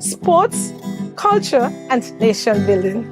sports, culture, and nation building.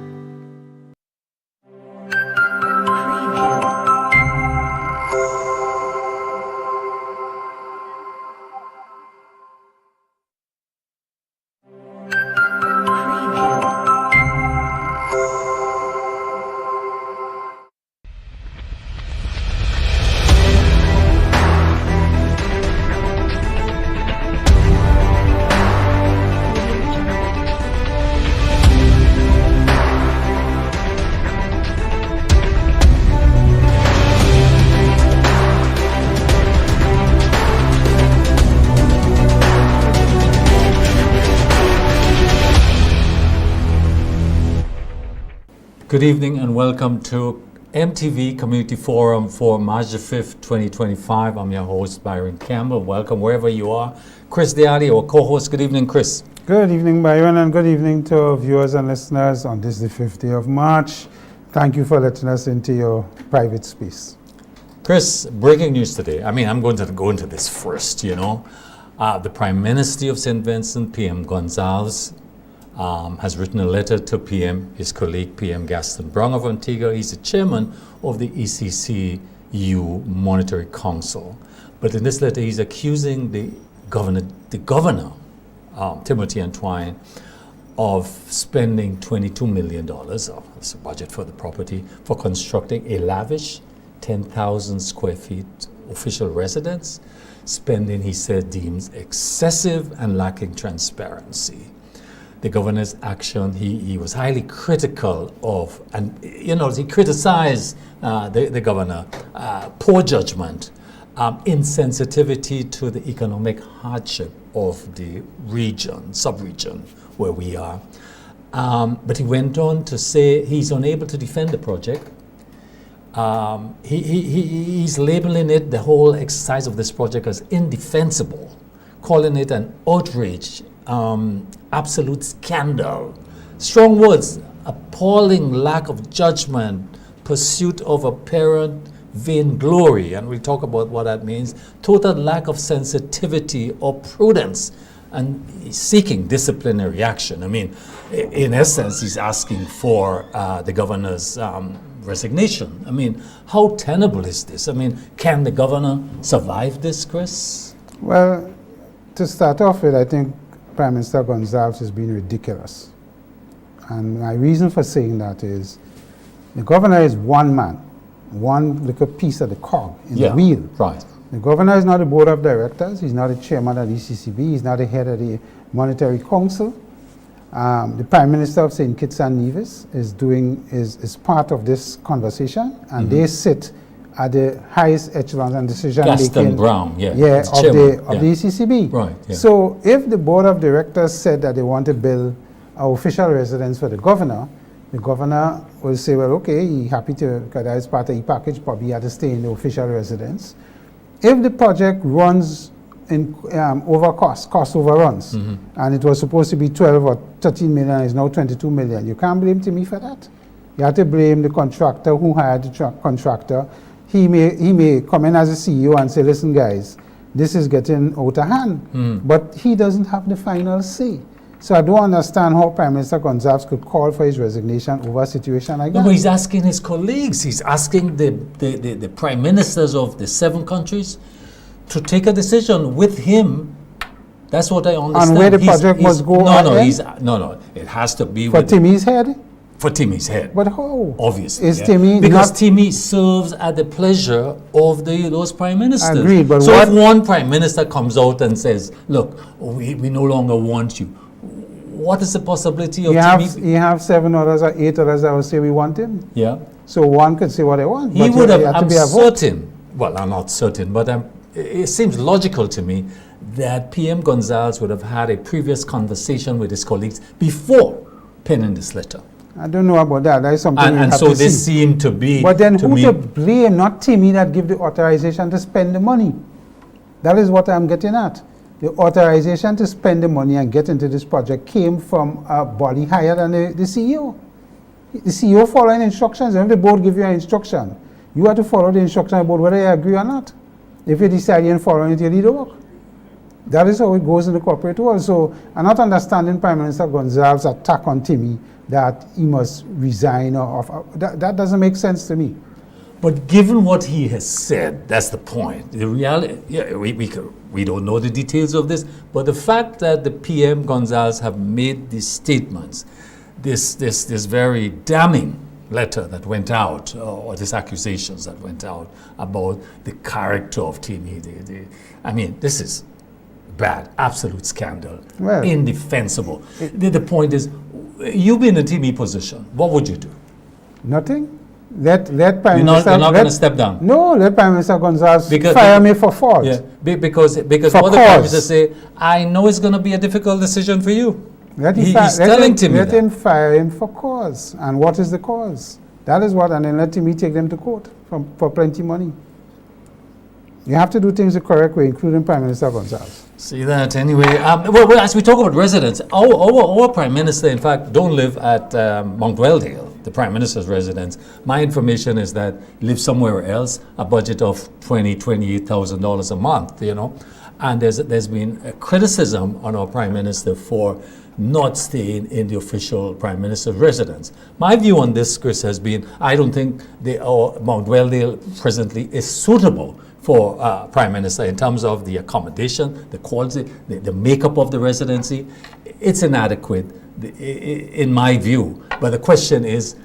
Good evening and welcome to MTV Community Forum for March the 5th, 2025. I'm your host, Byron Campbell. Welcome wherever you are. Chris Dialli, our co-host. Good evening, Chris. Good evening, Byron, and good evening to our viewers and listeners on this, the 5th day of March. Thank you for letting us into your private space. Chris, breaking news today. I'm going to go into this first, The Prime Minister of St. Vincent, PM Gonzalez, has written a letter to his colleague, PM Gaston Brown of Antigua. He's the chairman of the ECCU Monetary Council. But in this letter, he's accusing the governor, Timothy Antoine, of spending $22 million, that's the budget for the property, for constructing a lavish 10,000 square feet official residence. Spending, he said, deems excessive and lacking transparency. The governor's action, he was highly critical of, and he criticized the governor, poor judgment, insensitivity to the economic hardship of the sub-region where we are. But he went on to say he's unable to defend the project. He's labeling it, the whole exercise of this project, as indefensible, calling it an outrage, absolute scandal. Strong words, appalling lack of judgment, pursuit of apparent vainglory, and we'll talk about what that means, total lack of sensitivity or prudence, and seeking disciplinary action. In essence, he's asking for the governor's resignation. How tenable is this? Can the governor survive this, Chris? Well, to start off with, I think Prime Minister Gonzalez has been ridiculous. And my reason for saying that is the governor is one man, one little piece of the cog in the wheel. Right. The governor is not the board of directors, he's not the chairman of the ECCB, he's not the head of the Monetary Council. The Prime Minister of St. Kitts and Nevis is part of this conversation, and they sit at the highest echelon and decision Gaston Brown, of the ECCB. Right. Yeah. So if the board of directors said that they want to build an official residence for the governor will say, well, okay, he's happy to, because that is part of the package, probably he had to stay in the official residence. If the project runs in cost overruns, and it was supposed to be 12 or 13 million, it's now 22 million, you can't blame Timmy for that. You have to blame the contractor who hired the contractor. He may come in as a CEO and say, listen guys, this is getting out of hand, but he doesn't have the final say. So I don't understand how Prime Minister Gonzalez could call for his resignation over a situation like that. No, but he's asking his colleagues, he's asking the prime ministers of the 7 countries to take a decision with him. That's what I understand. And where the project must go. No, it has to be for Timmy's head. For Timmy's head. But how? Obviously. Because Timmy serves at the pleasure of those prime ministers. Agreed, but so if one prime minister comes out and says, look, we no longer want you, what is the possibility of Timmy? You have 7 others or 8 others that will say we want him. Yeah. So one could say what they want. He would have, I'm certain, well, I'm not certain, but it seems logical to me that PM Gonzalez would have had a previous conversation with his colleagues before penning this letter. I don't know about that. That is something we have so to see. this seemed to be. But then who to blame? Not Timmy that give the authorization to spend the money. That is what I'm getting at. The authorization to spend the money and get into this project came from a body higher than the CEO. The CEO following instructions. If the board give you an instruction, you have to follow the instruction of the board whether you agree or not. If you decide you're following it, you need to work. That is how it goes in the corporate world. So I'm not understanding Prime Minister Gonzalez's attack on Timmy that he must resign that doesn't make sense to me. But given what he has said, that's the point. The reality, yeah, we don't know the details of this, but the fact that the PM Gonzalez have made these statements, this very damning letter that went out, or these accusations that went out about the character of Timmy, I mean, this is bad, absolute scandal, well, indefensible. The point is, you've been in a Timmy position. What would you do? Nothing. Let Prime Minister. You're not going to step down. No, let Prime Minister Gonzalez fire me for fault. Yeah, because for what the Prime Minister say, I know it's going to be a difficult decision for you. He's telling Timmy let him fire him for cause. And what is the cause? That is what, and then let Timmy take them to court for plenty money. You have to do things the correct way, including Prime Minister Gonzalez. See that anyway. Well, as we talk about residents, our Prime Minister, in fact, don't live at Mount Welldale, the Prime Minister's residence. My information is that he lives somewhere else, a budget of $28,000 a month, you know. And there's been a criticism on our Prime Minister for not staying in the official Prime Minister's residence. My view on this, Chris, has been I don't think Mount Welldale presently is suitable for Prime Minister in terms of the accommodation, the quality, the makeup of the residency. It's inadequate in my view. But the question is,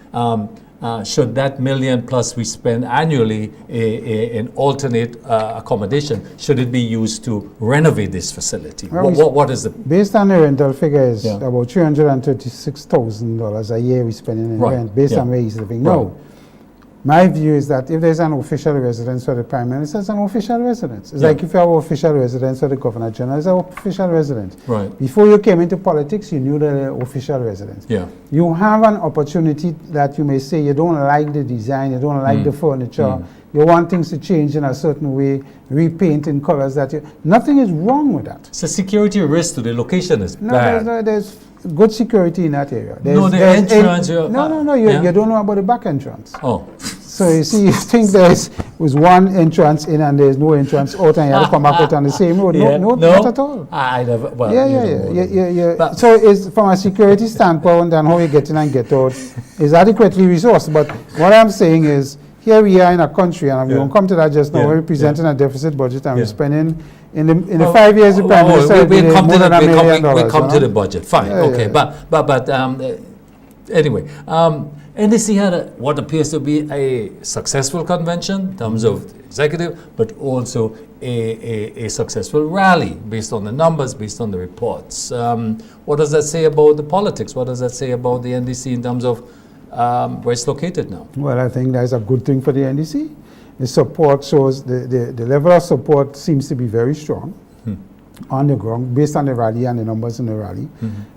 should that $1 million plus we spend annually in alternate accommodation, should it be used to renovate this facility? Well, what is the... Based on the rental figures, about $336,000 a year we spending in rent, based on where he's living. Right. No. My view is that if there's an official residence for the Prime Minister, it's an official residence. It's like if you have an official residence for the Governor General, it's an official residence. Right. Before you came into politics, you knew the official residence. Yeah. You have an opportunity that you may say you don't like the design, you don't like the furniture, you want things to change in a certain way, repaint in colors that nothing is wrong with that. It's a security risk to the location is bad. There's good security in that area. No, the entrance. You don't know about the back entrance. Oh. So you see, you think there's one entrance in and there's no entrance out, and you have to come back out on the same road. No, not at all. I never. Well, yeah. So it's from a security standpoint and how you get in and get out is adequately resourced. But what I'm saying is, here we are in a country, and we won't come to that just now. We're presenting a deficit budget, and we're spending in the 5 years the Prime Minister we'll come more than $1 million. We'll come to the budget. Fine, okay. But anyway. NDC had what appears to be a successful convention in terms of the executive, but also a successful rally based on the numbers, based on the reports. What does that say about the politics? What does that say about the NDC in terms of where it's located now? Well, I think that's a good thing for the NDC. The support shows, the level of support seems to be very strong on the ground, based on the rally and the numbers in the rally.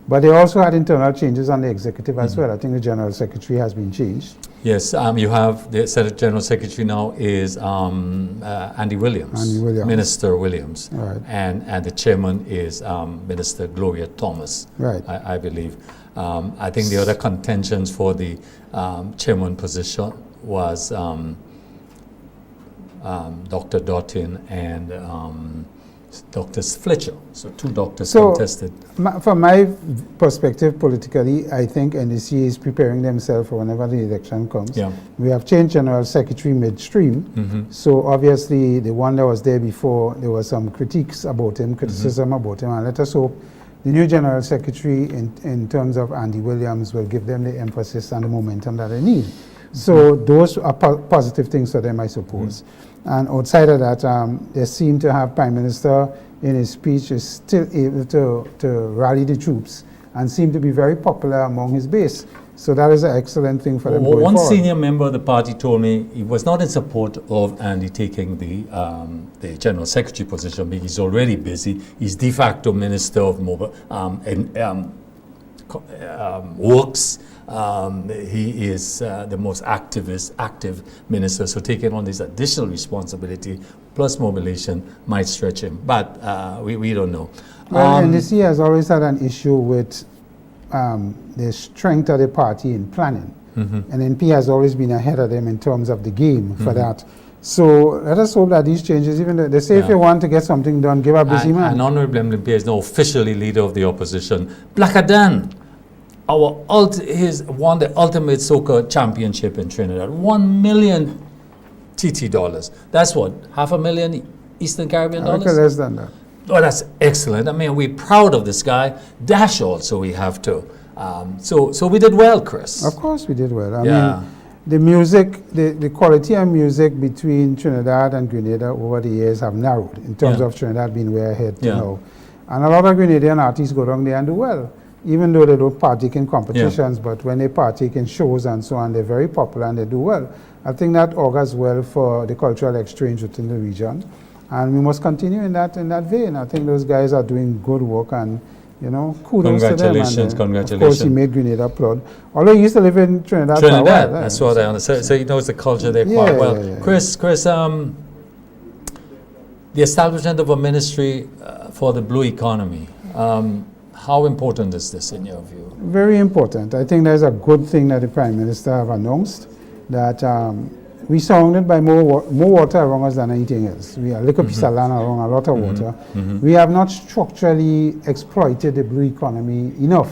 But they also had internal changes on the executive as well. I think the General Secretary has been changed. Yes, you have the Senate General Secretary now is Andy Williams. Minister Williams. Right. And the chairman is Minister Gloria Thomas, right. I believe. I think the other contentions for the chairman position was Dr. Dottin and Dr. Fletcher. So two doctors contested. From my perspective politically, I think NDC is preparing themselves for whenever the election comes. Yeah. We have changed General Secretary midstream. So obviously the one that was there before, there was some critiques about him, criticism about him, and let us hope the new General Secretary in terms of Andy Williams will give them the emphasis and the momentum that they need. So those are positive things for them, I suppose. And outside of that, they seem to have Prime Minister in his speech is still able to rally the troops and seem to be very popular among his base. So that is an excellent thing for them going One forward. senior member of the party told me he was not in support of Andy taking the General Secretary position because he's already busy. He's de facto Minister of Works. He is the most active minister, so taking on this additional responsibility plus mobilization might stretch him, but we don't know. Well, NDC has always had an issue with the strength of the party in planning, and NP has always been ahead of them in terms of the game for that. So let us hope that these changes, even though they say if Yeah. you want to get something done, give a busy man. And Honorable Mlimpi is now officially leader of the opposition. Blackadan, he's won the ultimate soccer championship in Trinidad. 1 million TT dollars. That's what, $500,000 Eastern Caribbean I reckon dollars? less than that. Oh, that's excellent. I mean, we're proud of this guy. Dash also we have to. So we did well, Chris. Of course we did well. I Yeah. mean, the music, the quality of music between Trinidad and Grenada over the years have narrowed in terms Yeah. of Trinidad being way ahead Yeah. now. And a lot of Grenadian artists go down there and do well, even though they don't partake in competitions, but when they partake in shows and so on, they're very popular and they do well. I think that augurs well for the cultural exchange within the region. And we must continue in that vein. I think those guys are doing good work and, you know, kudos to them. Congratulations, And, of course, he congratulations. made Grenada proud. Although he used to live in Trinidad for a while. That's what I understand. So he knows the culture there Yeah, quite well. yeah, yeah. Chris, the establishment of a ministry for the blue economy, how important is this in your view? Very important. I think there's a good thing that the Prime Minister have announced, that we're surrounded by more water around us than anything else. We are little piece of land around a lot of water. We have not structurally exploited the blue economy enough.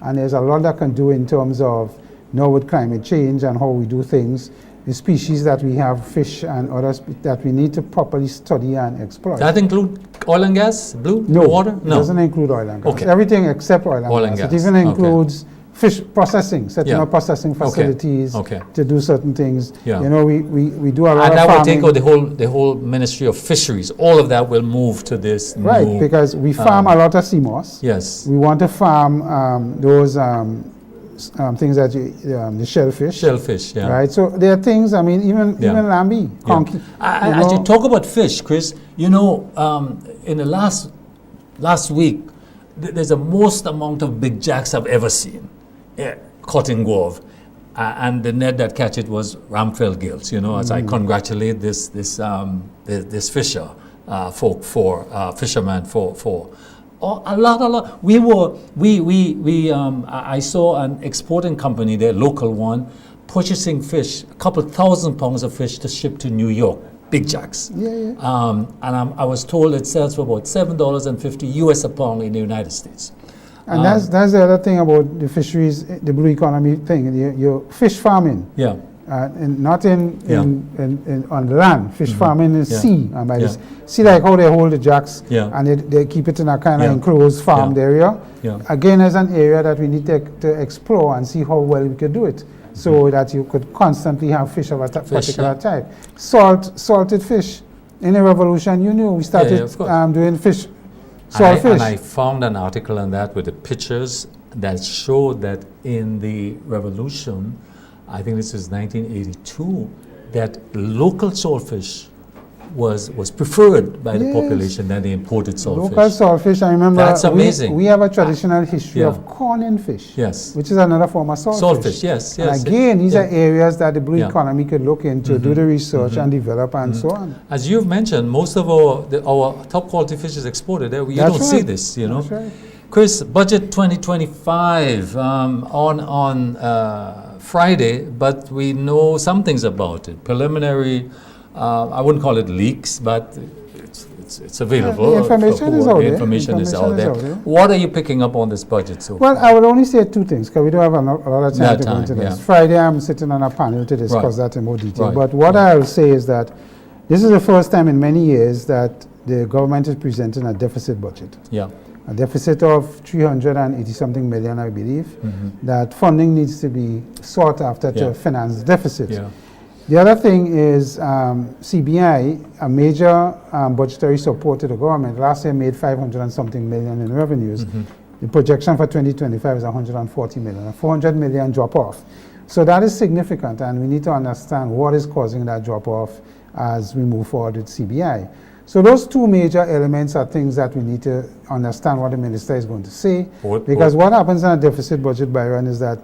And there's a lot that can do in terms of now with climate change and how we do things, the species that we have, fish and others that we need to properly study and exploit. Does that include oil and gas, blue No, water? it doesn't include oil and gas. Okay. Everything except oil Oil and and gas. It gas. even Okay. includes fish processing, setting Yeah. up processing facilities Okay. to do certain things. Yeah. You know, we do a lot And of that will farming. take out the whole Ministry of Fisheries. All of that will move to this Right, new, because we farm a lot of sea moss. yes, We want to farm those things that the shellfish. shellfish. Yeah. Right, so there are things. I mean, even Yeah. lambi, Yeah. conky. As you talk about fish, Chris, you know, in the last week, there's the most amount of big jacks I've ever seen caught in Guave. And the net that catch it was Ramphel gills, you know, as I congratulate this fisher, fisherman for a lot. I saw an exporting company there, local one, purchasing fish, a couple thousand pounds of fish to ship to New York, big jacks. Yeah. And I was told it sells for about $7.50 US a pound in the United States. And that's the other thing about the fisheries, the blue economy thing. Your fish farming. Yeah. And not in on the land. Fish farming is Yeah. sea. And by Yeah. this, see like how they hold the jacks Yeah. and they keep it in a kind of Yeah. enclosed farmed area. Yeah. Again, as an area that we need to explore and see how well we could do it, so that you could constantly have fish of a particular yeah. type. Salted fish. In the revolution, you knew we started of course. doing fish, And saltfish. I found an article on that with the pictures that showed that in the revolution, I think this is 1982, that local saltfish was preferred by the Yes. population than the imported saltfish. Local saltfish, I remember. That's amazing. We have a traditional history Yeah. of corn fish. Yes. Which is another form of saltfish. Saltfish, yes. And again, these Yeah. are areas that the blue Yeah. economy could look into, do the research and develop and so on. As you've mentioned, most of our top quality fish is exported there. You That's don't see right. this, you know. That's right. Chris, budget 2025 on Friday, but we know some things about it. Preliminary, I wouldn't call it leaks, but it's available. The information is out The there. information is out there. What are you picking up on this budget so Well, far? I would only say two things because we don't have a lot of time That to go time, into this. yeah. Friday, I'm sitting on a panel to discuss Right. that in more detail. Right. But what I'll say is that this is the first time in many years that the government is presenting a deficit budget. Yeah. A deficit of 380-something million, I believe, that funding needs to be sought after Yeah. to finance the deficit. Yeah. The other thing is CBI, a major budgetary support to the government, last year made 500 and something million in revenues. The projection for 2025 is 140 million, a 400 million drop off. So that is significant, and we need to understand what is causing that drop off as we move forward with CBI. So those two major elements are things that we need to understand what the minister is going to say. Because what happens in a deficit budget, Byron, is that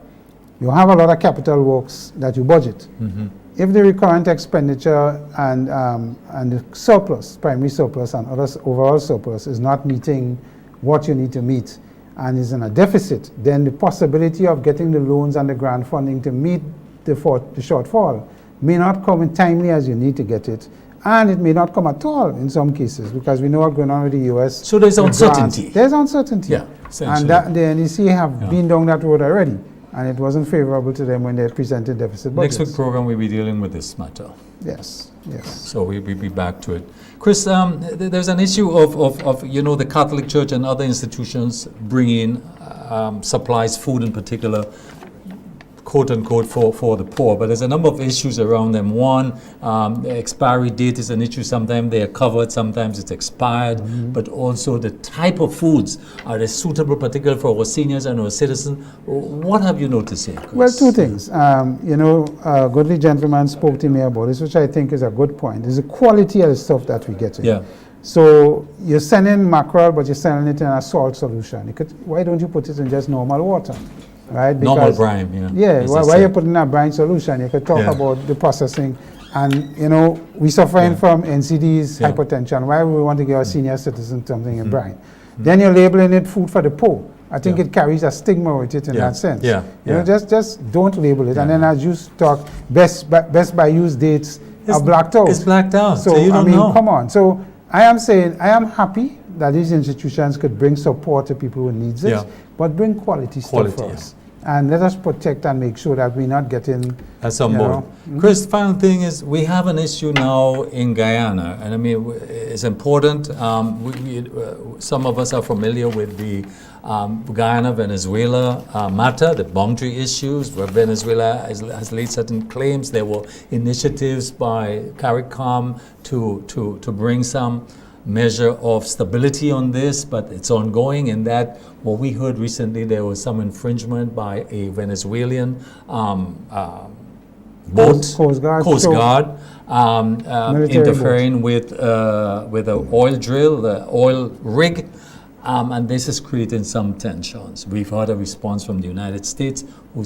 you have a lot of capital works that you budget. If the recurrent expenditure and the surplus, primary surplus and other overall surplus is not meeting what you need to meet and is in a deficit, then the possibility of getting the loans and the grant funding to meet the shortfall may not come in timely as you need to get it, and it may not come at all in some cases, because we know what's going on with the U.S. So there's with uncertainty. grants. There's uncertainty. Yeah, and that, the NEC have been down that road already, and it wasn't favorable to them when they presented deficit budgets. Next week program, we'll be dealing with this matter. Yes, yes. So we'll be back to it. Chris, there's an issue of the Catholic Church and other institutions bringing supplies, food in particular, quote unquote, for the poor. But there's a number of issues around them. One, the expiry date is an issue. Sometimes they are covered, sometimes it's expired. Mm-hmm. But also the type of foods, are they suitable, particularly for our seniors and our citizens? What have you noticed here, Chris? Well, two things. A goodly gentleman spoke to me about this, which I think is a good point. Is the quality of the stuff that we get in. Yeah. So you're sending mackerel, but you're sending it in a salt solution. Why don't you put it in just normal water? Right? Because, normal brine, yeah. Yeah, why you're putting a brine solution? You could talk about the processing. And, we're suffering from NCDs, hypertension. Why would we want to give our senior citizens something in brine? Then you're labeling it food for the poor. I think it carries a stigma with it in that sense. Just don't label it. And then as you talk, best by use dates are blacked out. It's blacked out, so you don't know. Come on. So I am saying, I am happy that these institutions could bring support to people who needs it, but bring quality stuff for us. And let us protect and make sure that we're not getting... That's on board. Chris, final thing is, we have an issue now in Guyana, and it's important. Some of us are familiar with the Guyana-Venezuela matter, the boundary issues, where Venezuela has laid certain claims. There were initiatives by CARICOM to bring some measure of stability on this, but it's ongoing. In that, what we heard recently, there was some infringement by a Venezuelan boat, Coast Guard, interfering with an oil drill, the oil rig, and this is creating some tensions. We've heard a response from the United States, who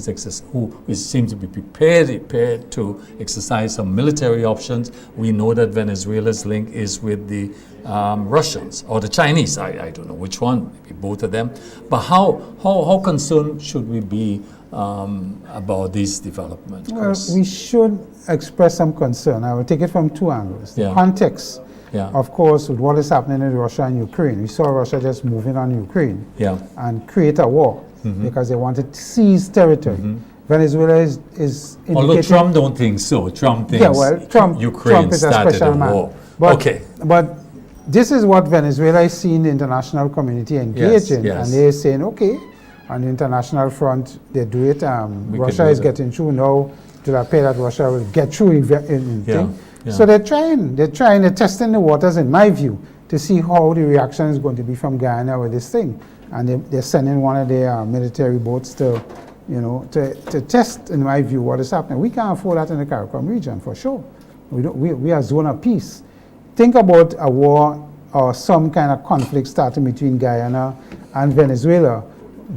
seems to be prepared to exercise some military options. We know that Venezuela's link is with the Russians or the Chinese. I don't know which one, maybe both of them. But how concerned should we be about these developments? Well, we should express some concern. I will take it from two angles. The context. Of course, with what is happening in Russia and Ukraine, we saw Russia just moving on Ukraine and create a war because they wanted to seize territory. Venezuela is indicating... Although Trump don't think so. Trump thinks Ukraine started a war. But this is what Venezuela is seeing the international community engage in. And they're saying, okay, on the international front, they do it. Russia is getting through now to appear that Russia will get through anything. So they're testing the waters, in my view, to see how the reaction is going to be from Guyana with this thing. And they're sending one of their military boats to test, in my view, what is happening. We can't afford that in the CARICOM region, for sure. We are a zone of peace. Think about a war or some kind of conflict starting between Guyana and Venezuela.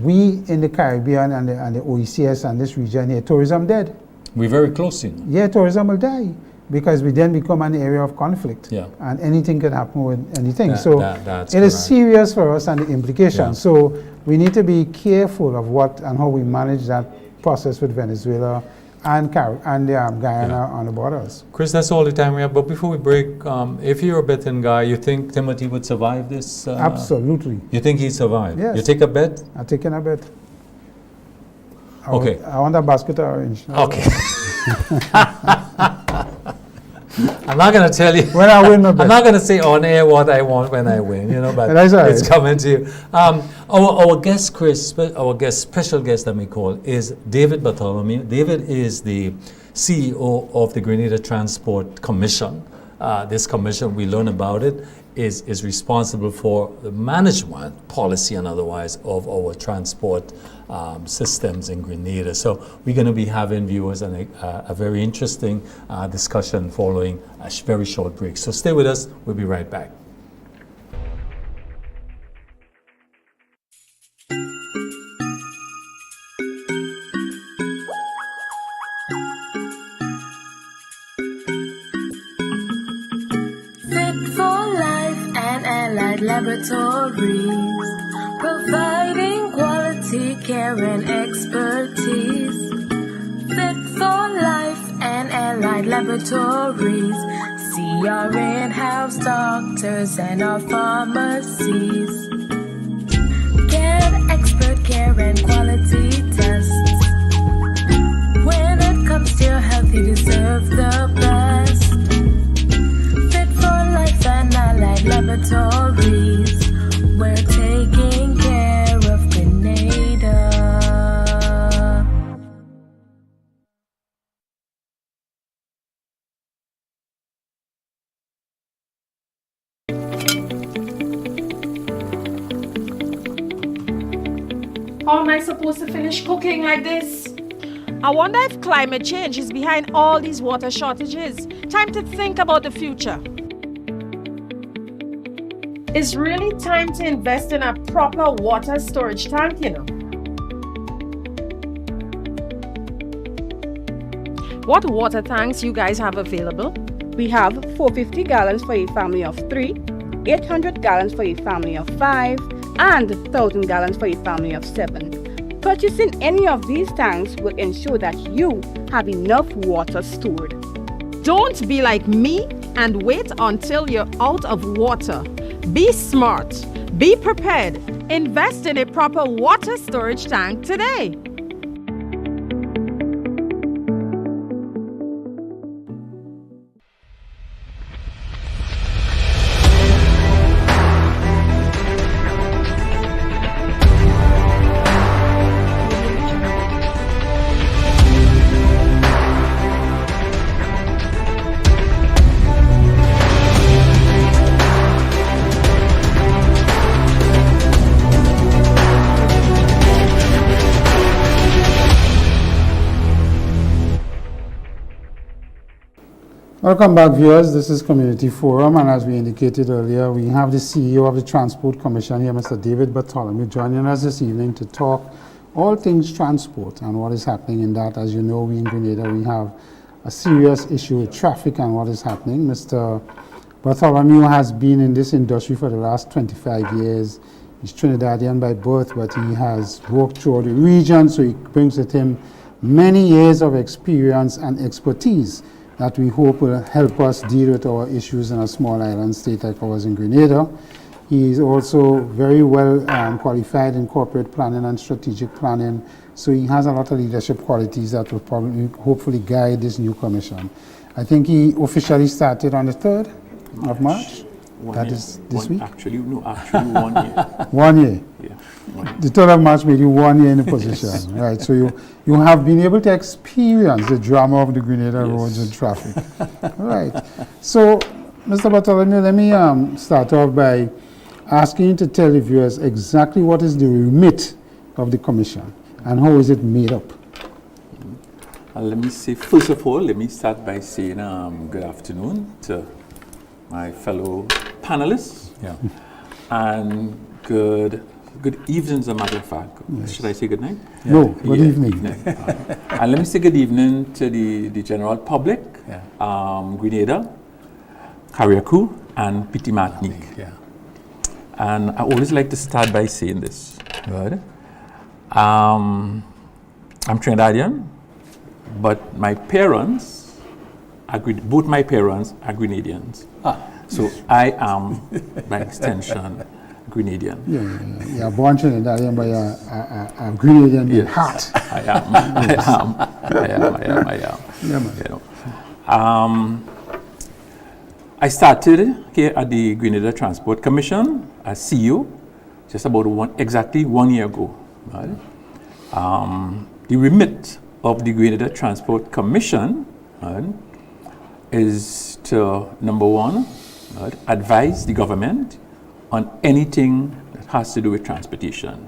We in the Caribbean and the OECS and this region here, tourism dead. We're very close in. Yeah, tourism will die, because we then become an area of conflict, and anything can happen with anything. It is serious for us and the implications. So we need to be careful of what and how we manage that process with Venezuela and Guyana on the borders. Chris, that's all the time we have. But before we break, if you're a betting guy, you think Timothy would survive this? Absolutely. You think he'd survive? Yes. You take a bet? I'm taking a bet. Okay. I want a basket orange. Okay. I'm not going to tell you. When I win my bet. I'm not going to say on air what I want when I win, but it's coming to you. Our guest, Chris, special guest, let me call, is David Bartholomew. David is the CEO of the Grenada Transport Commission. This commission, we learn about it, is responsible for the management, policy and otherwise, of our transport systems in Grenada. So we're going to be having viewers and a very interesting discussion following a very short break. So stay with us. We'll be right back. Laboratories, providing quality care and expertise. Fit for life and allied allied laboratories. See our in-house doctors and our pharmacies. Get expert care and quality tests. When it comes to your health, you deserve the best. Fit for life and allied laboratories. We're taking care of Grenada. How am I supposed to finish cooking like this? I wonder if climate change is behind all these water shortages. Time to think about the future. It's really time to invest in a proper water storage tank, you know. What water tanks you guys have available? We have 450 gallons for a family of 3, 800 gallons for a family of 5, and 1,000 gallons for a family of 7. Purchasing any of these tanks will ensure that you have enough water stored. Don't be like me and wait until you're out of water. Be smart, be prepared, invest in a proper water storage tank today. Welcome back, viewers. This is Community Forum, and as we indicated earlier, we have the CEO of the Transport Commission here, Mr. David Bartholomew, joining us this evening to talk all things transport and what is happening in that. As you know, we in Grenada, we have a serious issue with traffic and what is happening. Mr. Bartholomew has been in this industry for the last 25 years. He's Trinidadian by birth, but he has worked through the region, so he brings with him many years of experience and expertise that we hope will help us deal with our issues in a small island state like ours in Grenada. He is also very well qualified in corporate planning and strategic planning, so he has a lot of leadership qualities that will probably, hopefully guide this new commission. I think he officially started on the 3rd of March. That is this week? Actually 1 year. 1 year. Yeah. The 3rd of March made you 1 year in the position, right? So you have been able to experience the drama of the Grenada roads and traffic, right? So, Mr. Bartholomew, let me start off by asking you to tell the viewers exactly what is the remit of the commission and how is it made up? Let me say, first of all, let me start by saying good afternoon to my fellow panelists, and good evening, as a matter of fact. Yes. Should I say good night? No, good evening. And let me say good evening to the general public, Grenada, Carriacou, and Petit Martinique. And I always like to start by saying this. Right? I'm Trinidadian, but my parents, both my parents are Grenadians. So I am, by extension, Grenadian. You're born Trinidadian, but you're a Grenadian in heart. I am. Yeah, man. You know. I started here at the Grenada Transport Commission as CEO just about exactly 1 year ago. Right? The remit of the Grenada Transport Commission is to, number one, advise the government on anything that has to do with transportation,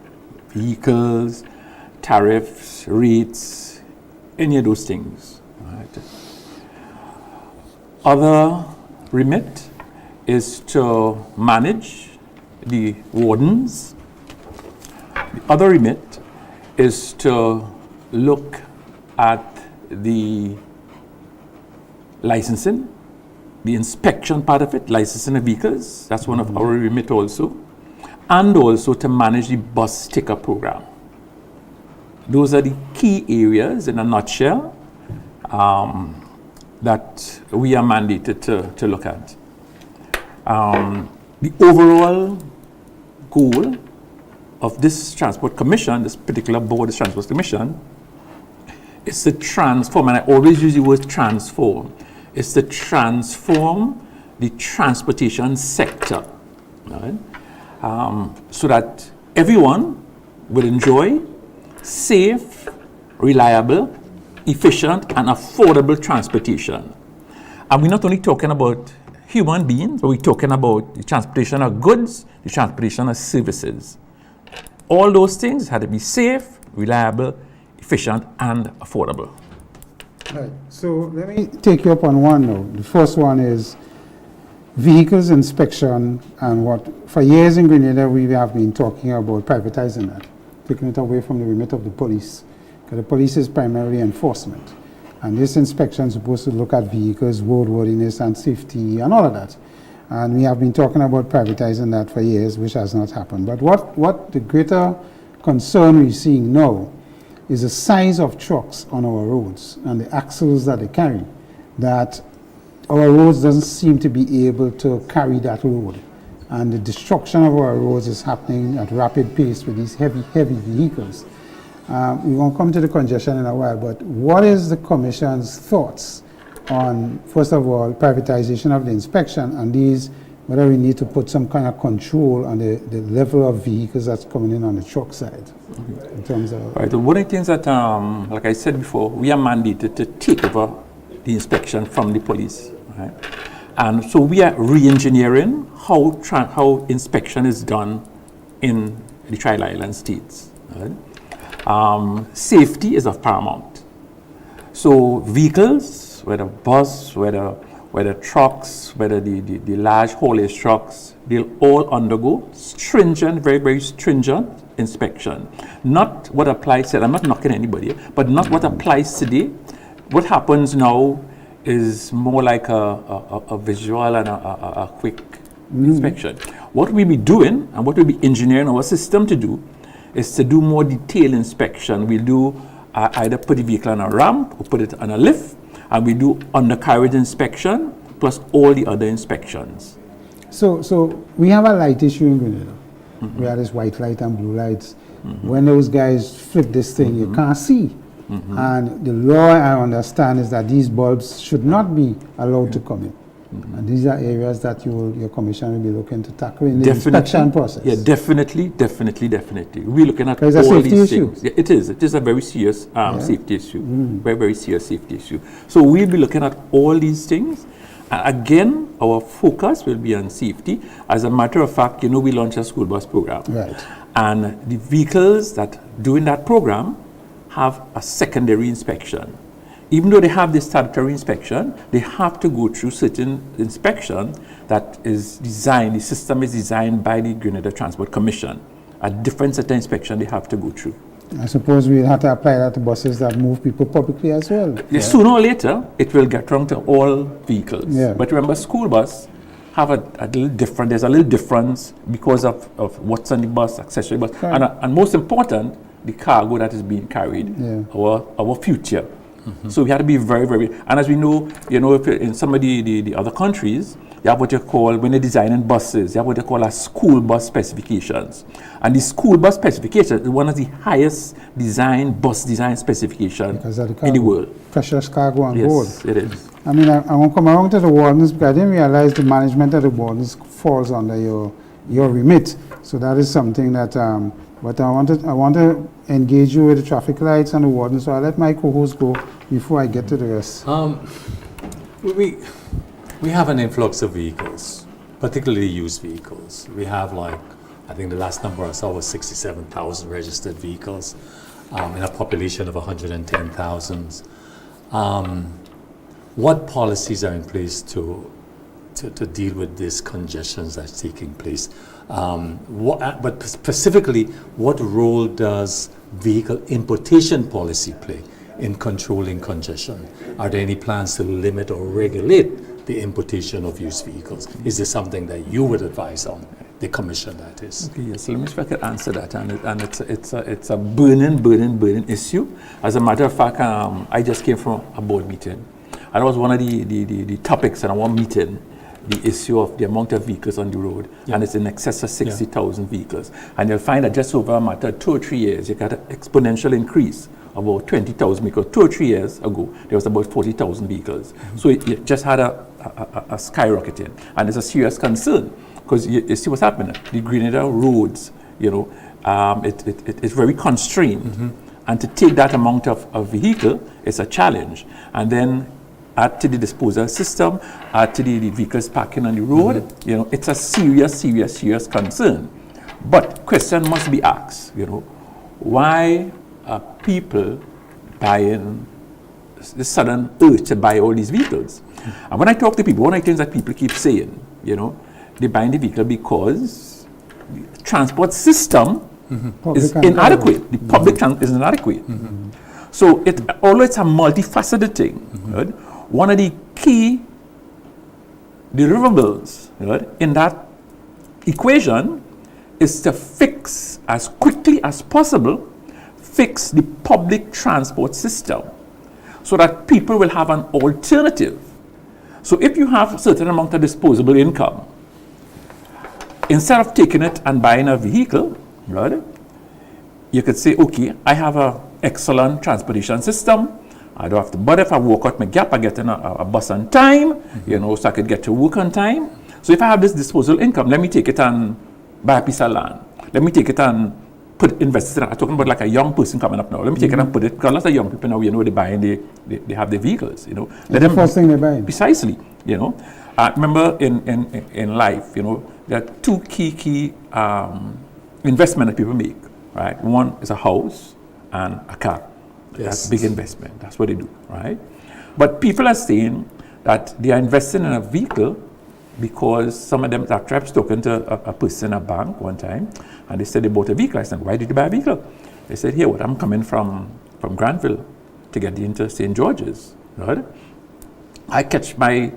vehicles, tariffs, rates, any of those things. Right? Other remit is to manage the wardens. The other remit is to look at the licensing, the inspection part of it, licensing of vehicles, that's one of our remit also, and also to manage the bus sticker program. Those are the key areas in a nutshell. that we are mandated to look at. The overall goal of this Transport Commission, this particular board, this Transport Commission, is to transform, and I always use the word transform, is to transform the transportation sector, right? So that everyone will enjoy safe, reliable, efficient, and affordable transportation. And we're not only talking about human beings, but we're talking about the transportation of goods, the transportation of services. All those things had to be safe, reliable, efficient, and affordable. Right. So let me take you up on one now. The first one is vehicles inspection, and what for years in Grenada we have been talking about privatizing that, taking it away from the remit of the police, because the police is primarily enforcement. And this inspection is supposed to look at vehicles, roadworthiness and safety and all of that. And we have been talking about privatizing that for years, which has not happened. But what the greater concern we're seeing now is the size of trucks on our roads and the axles that they carry, that our roads doesn't seem to be able to carry that load. And the destruction of our roads is happening at rapid pace with these heavy vehicles. We're going to come to the congestion in a while, but what is the Commission's thoughts on, first of all, privatization of the inspection, and these, whether we need to put some kind of control on the level of vehicles that's coming in on the truck side, in terms of... Right, one of the things that, like I said before, we are mandated to take over the inspection from the police, right? And so we are re-engineering how inspection is done in the Tri-Island states, right? Safety is of paramount. So vehicles, whether bus, whether trucks, whether the large haulage trucks, they'll all undergo stringent, very, very stringent inspection. Not what applies, I'm not knocking anybody, but not what applies today. What happens now is more like a visual and a quick inspection. What we'll be doing and what we'll be engineering our system to do is to do more detailed inspection. We'll do either put the vehicle on a ramp or put it on a lift, and we do undercarriage inspection plus all the other inspections. So we have a light issue in Grenada. We have this white light and blue lights. When those guys flip this thing, you can't see. And the law, I understand, is that these bulbs should not be allowed to come in. And these are areas that your commission will be looking to tackle in the inspection process. Yeah, definitely. We're looking at all these things. Yeah, it is a very serious safety issue. Very, very serious safety issue. So we'll be looking at all these things. Again, our focus will be on safety. As a matter of fact, we launched a school bus program. Right. And the vehicles that doing that program have a secondary inspection. Even though they have this statutory inspection, they have to go through certain inspection that is designed, the system is designed by the Grenada Transport Commission. A different set of inspection they have to go through. I suppose we'll have to apply that to buses that move people publicly as well. Yeah. Sooner or later, it will get around to all vehicles. Yeah. But remember, school bus have a little different, there's a little difference because of what's on the bus, accessory bus, and most important, the cargo that is being carried, our future. So we had to be very, very, and as we know, if in some of the other countries, you have what you call, when they're designing buses, you have what they call a school bus specifications. And the school bus specification is one of the highest bus design specifications in the world. Precious cargo on board. Yes, it is. I mean, I won't come around to the wardens, because I didn't realize the management of the wardens falls under your remit. So that is something that, but I want to engage you with the traffic lights and the wardens, so I'll let my co-host go before I get to the rest. We have an influx of vehicles, particularly used vehicles. We have I think the last number I saw was 67,000 registered vehicles in a population of 110,000. What policies are in place to deal with this congestion that's taking place? But specifically, what role does vehicle importation policy play in controlling congestion? Are there any plans to limit or regulate the importation of used vehicles? Is this something that you would advise on, the commission that is? Okay, yes, let me see if I could answer that. And it's a burning issue. As a matter of fact, I just came from a board meeting And that was one of the topics in our meeting, the issue of the amount of vehicles on the road. And it's in excess of 60,000 vehicles. And you'll find that just over a matter of 2 or 3 years, you got an exponential increase of about 20,000 because 2 or 3 years ago, there was about 40,000 vehicles. So it just had a skyrocketing. And it's a serious concern because you see what's happening. The Grenada roads, it's very constrained. And to take that amount of vehicle is a challenge. And then add to the disposal system, add to the vehicles parking on the road, it's a serious concern. But question must be asked, why are people buying the sudden urge to buy all these vehicles? And when I talk to people, one of the things that people keep saying, they're buying the vehicle because the transport system is inadequate. The public transport is inadequate. So although it's a multifaceted thing, right? One of the key deliverables in that equation is to fix as quickly as possible, fix the public transport system so that people will have an alternative. So if you have a certain amount of disposable income, instead of taking it and buying a vehicle, right, you could say, okay, I have an excellent transportation system. I don't have to bother. If I walk out my gap, I get in a bus on time, so I could get to work on time. So if I have this disposable income, let me take it and buy a piece of land. Let me take it and invest it. I'm talking about like a young person coming up now. Let me take it and put it, because lots of young people now, they buy and they have their vehicles, Let them, the first thing they buy. Precisely, remember in life, there are two key investment that people make, right? One is a house and a car. That's big investment. That's what they do, right? But people are saying that they are investing in a vehicle because some of them, after I've spoken to a person in a bank one time, and they said they bought a vehicle. I said, why did you buy a vehicle? They said, here, I'm coming from Granville to get into St. George's, right? I catch my,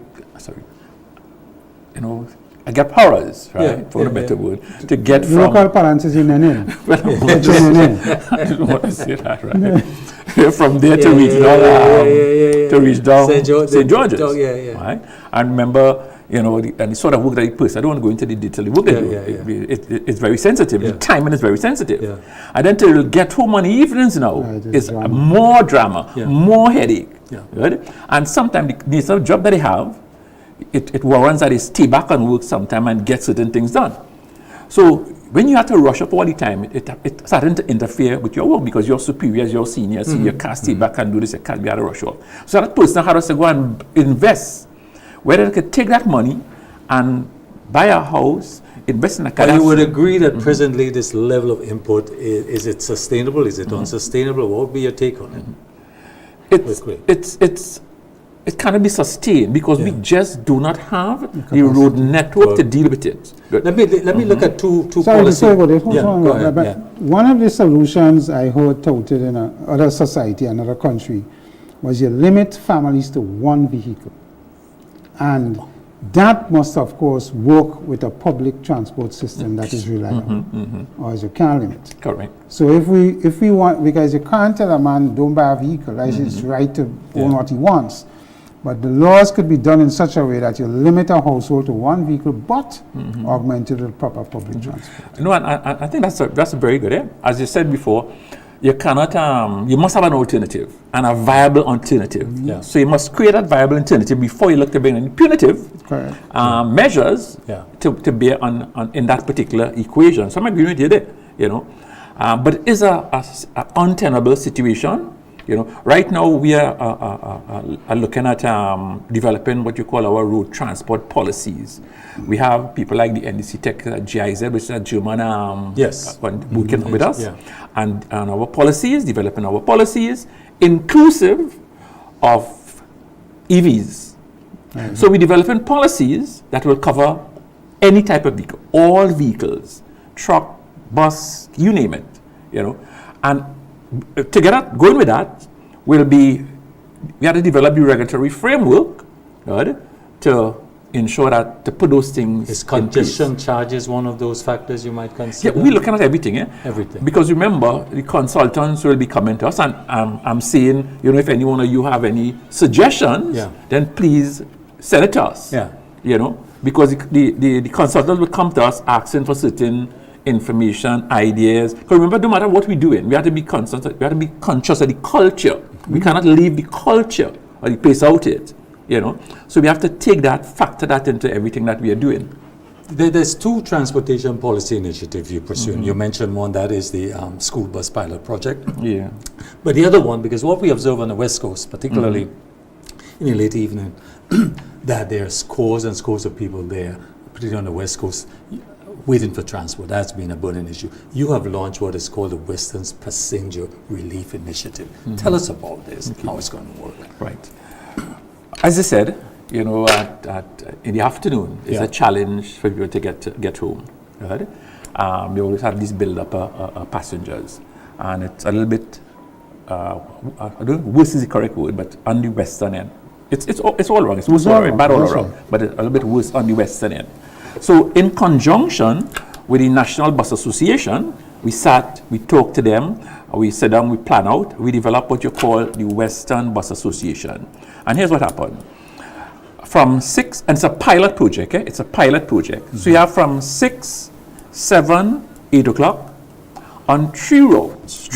I get horrors, right, for a better word, to get from... Local parents is in NN. I don't want to say that, right? From there to reach down St. George's, right? I remember, and the sort of work that he puts, I don't want to go into the detail. The work they do, it's very sensitive. The timing is very sensitive. And then to get home on the evenings now is more drama, more headache, right? And sometimes the sort of job that they have, it warrants that they stay back on work sometime and get certain things done. So when you have to rush up all the time, it's starting to interfere with your work because your superiors, your seniors, you can't stay back and do this, you can't be able to rush up. So that person has to go and invest, whether they could take that money and buy a house, invest in a car. But you would agree that presently this level of import, is it sustainable? Is it unsustainable? What would be your take on it? It cannot be sustained because we just do not have the road network to deal with it. Let me look at two policies. Sorry about this. Go ahead. One of the solutions I heard touted in another society, another country, was you limit families to one vehicle. And that must, of course, work with a public transport system that is reliable, or you can't limit. Correct. So if we want, because you can't tell a man, don't buy a vehicle, it's his right to own what he wants. But the laws could be done in such a way that you limit a household to one vehicle, but augment it with proper public transport. No, and I think that's a very good. As you said before, you cannot. You must have an alternative and a viable alternative. So you must create that viable alternative before you look to bring in punitive measures to bear on in that particular equation. So I'm agreeing with you there. But it is an untenable situation. Right now we are looking at developing what you call our road transport policies. We have people like the NDC Tech, GIZ, which is a German working with us, and our policies, developing our policies, inclusive of EVs. So we're developing policies that will cover any type of vehicle, all vehicles, truck, bus, you name it, and together, going with that, we have to develop the regulatory framework to ensure that to put those things Is in place. congestion charges one of those factors you might Yeah, consider? we're looking at everything, Everything. Because remember, the consultants will be coming to us, and I'm saying, if any one of you have any suggestions, then please send it to us. Yeah. Because the consultants will come to us asking for certain information, ideas. Because remember, no matter what we're doing, we have to be conscious of the culture. We cannot leave the culture or the place out it. So we have to factor that into everything that we are doing. There's two transportation policy initiatives you pursue. You mentioned one, that is the school bus pilot project. Yeah. But the other one, because what we observe on the West Coast, particularly in the late evening, that there's scores and scores of people there, particularly on the West Coast, waiting for transport. That's been a burning issue. You have launched what is called the Western Passenger Relief Initiative. Tell us about this, how it's going to work. Right. As I said, in the afternoon, it's a challenge for people to get home. Right? We always have this build-up of passengers, and it's a little bit, I don't know, worse is the correct word, but on the western end. It's all wrong. It's worse all around, bad all around, but it's a little bit worse on the western end. So in conjunction with the National Bus Association, we talked to them, we sat down, we plan out, we developed what you call the Western Bus Association. And here's what happened. From 6, and it's a pilot project, It's a pilot project. So you have from 6, 7, 8 o'clock on 3 routes.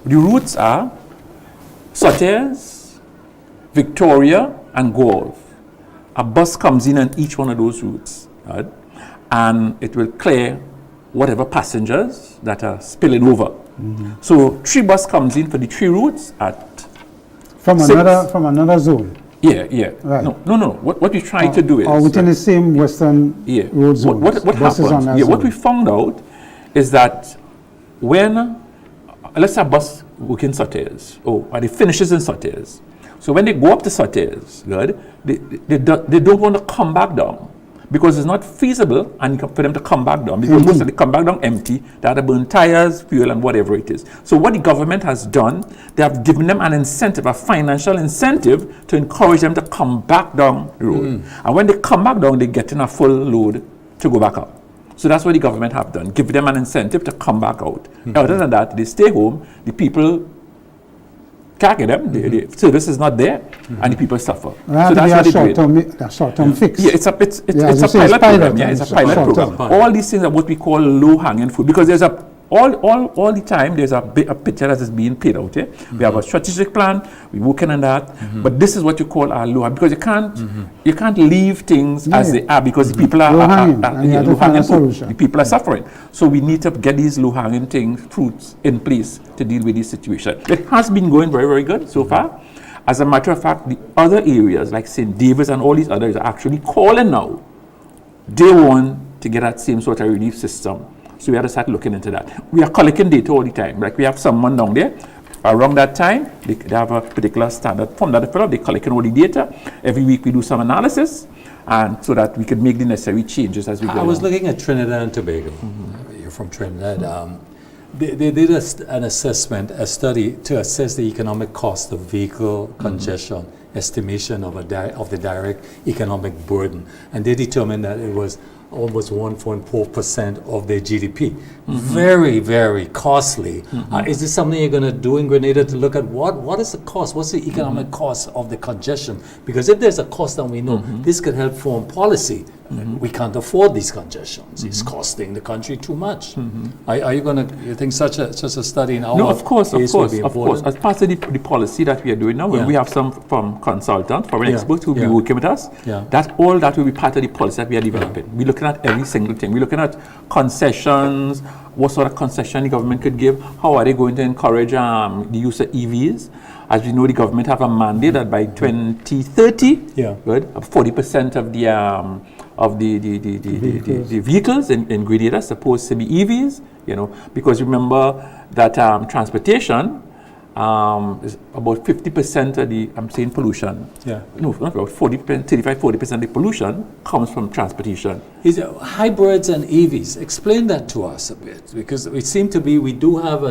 The routes are Sutter's, Victoria, and Gulf. A bus comes in on each one of those routes, right? And it will clear whatever passengers that are spilling over. So 3 bus comes in for the 3 routes at From 6. another zone. Yeah. Right. No. What we're trying to do is, or within the same Western road zone. What happens? What we found out is that when, let's say a bus working Sutter's, and it finishes in Sutter's. So when they go up to Sutter's, right, they don't want to come back down because it's not feasible for them to come back down, because most of them come back down empty. They have to burn tires, fuel, and whatever it is. So what the government has done, they have given them an incentive, a financial incentive, to encourage them to come back down the road. And when they come back down, they get in a full load to go back up. So that's what the government have done, give them an incentive to come back out. Other than that, they stay home, the people can't get them, the service is not there, and the people suffer. So that's what they do. A short-term fix. Yeah, it's a pilot program. Yeah, it's a pilot program. All these things are what we call low-hanging fruit, because there's all the time there's a picture that is being played out here. We have a strategic plan, we're working on that, but this is what you call our low, because you can't leave things as they are, because the people are low-hanging fruit. The people are suffering. So we need to get these low-hanging fruits in place to deal with this situation. It has been going very, very good so far. As a matter of fact, the other areas like St. David's and all these others are actually calling now. They want to get that same sort of relief system. So we have to start looking into that. We are collecting data all the time. Like we have someone down there, around that time, they have a particular standard form that they fill out, they collect all the data. Every week we do some analysis, and so that we could make the necessary changes as we go along. I was looking at Trinidad and Tobago. You're from Trinidad. They did an assessment, a study to assess the economic cost of vehicle congestion, estimation of the direct economic burden. And they determined that it was almost 1.4% of their GDP. Very, very costly. Is this something you're going to do in Grenada to look at what is the cost? What's the economic cost of the congestion? Because if there's a cost, then we know this could help form policy. We can't afford these congestions. It's costing the country too much. Are you going to, you think such a study in our No, of course. As part of the policy that we are doing now, when we have some from consultants, foreign experts who will be working with us, that will be part of the policy that we are developing. We're looking at every single thing. We're looking at concessions, what sort of concession the government could give, how are they going to encourage the use of EVs. As we know, the government have a mandate that by 2030, 40% of the vehicles in Grenada are supposed to be EVs, because remember that transportation is about 50% of the, pollution. No, not about 40% of the pollution comes from transportation. Is it hybrids and EVs? Explain that to us a bit, because it seems to be we do have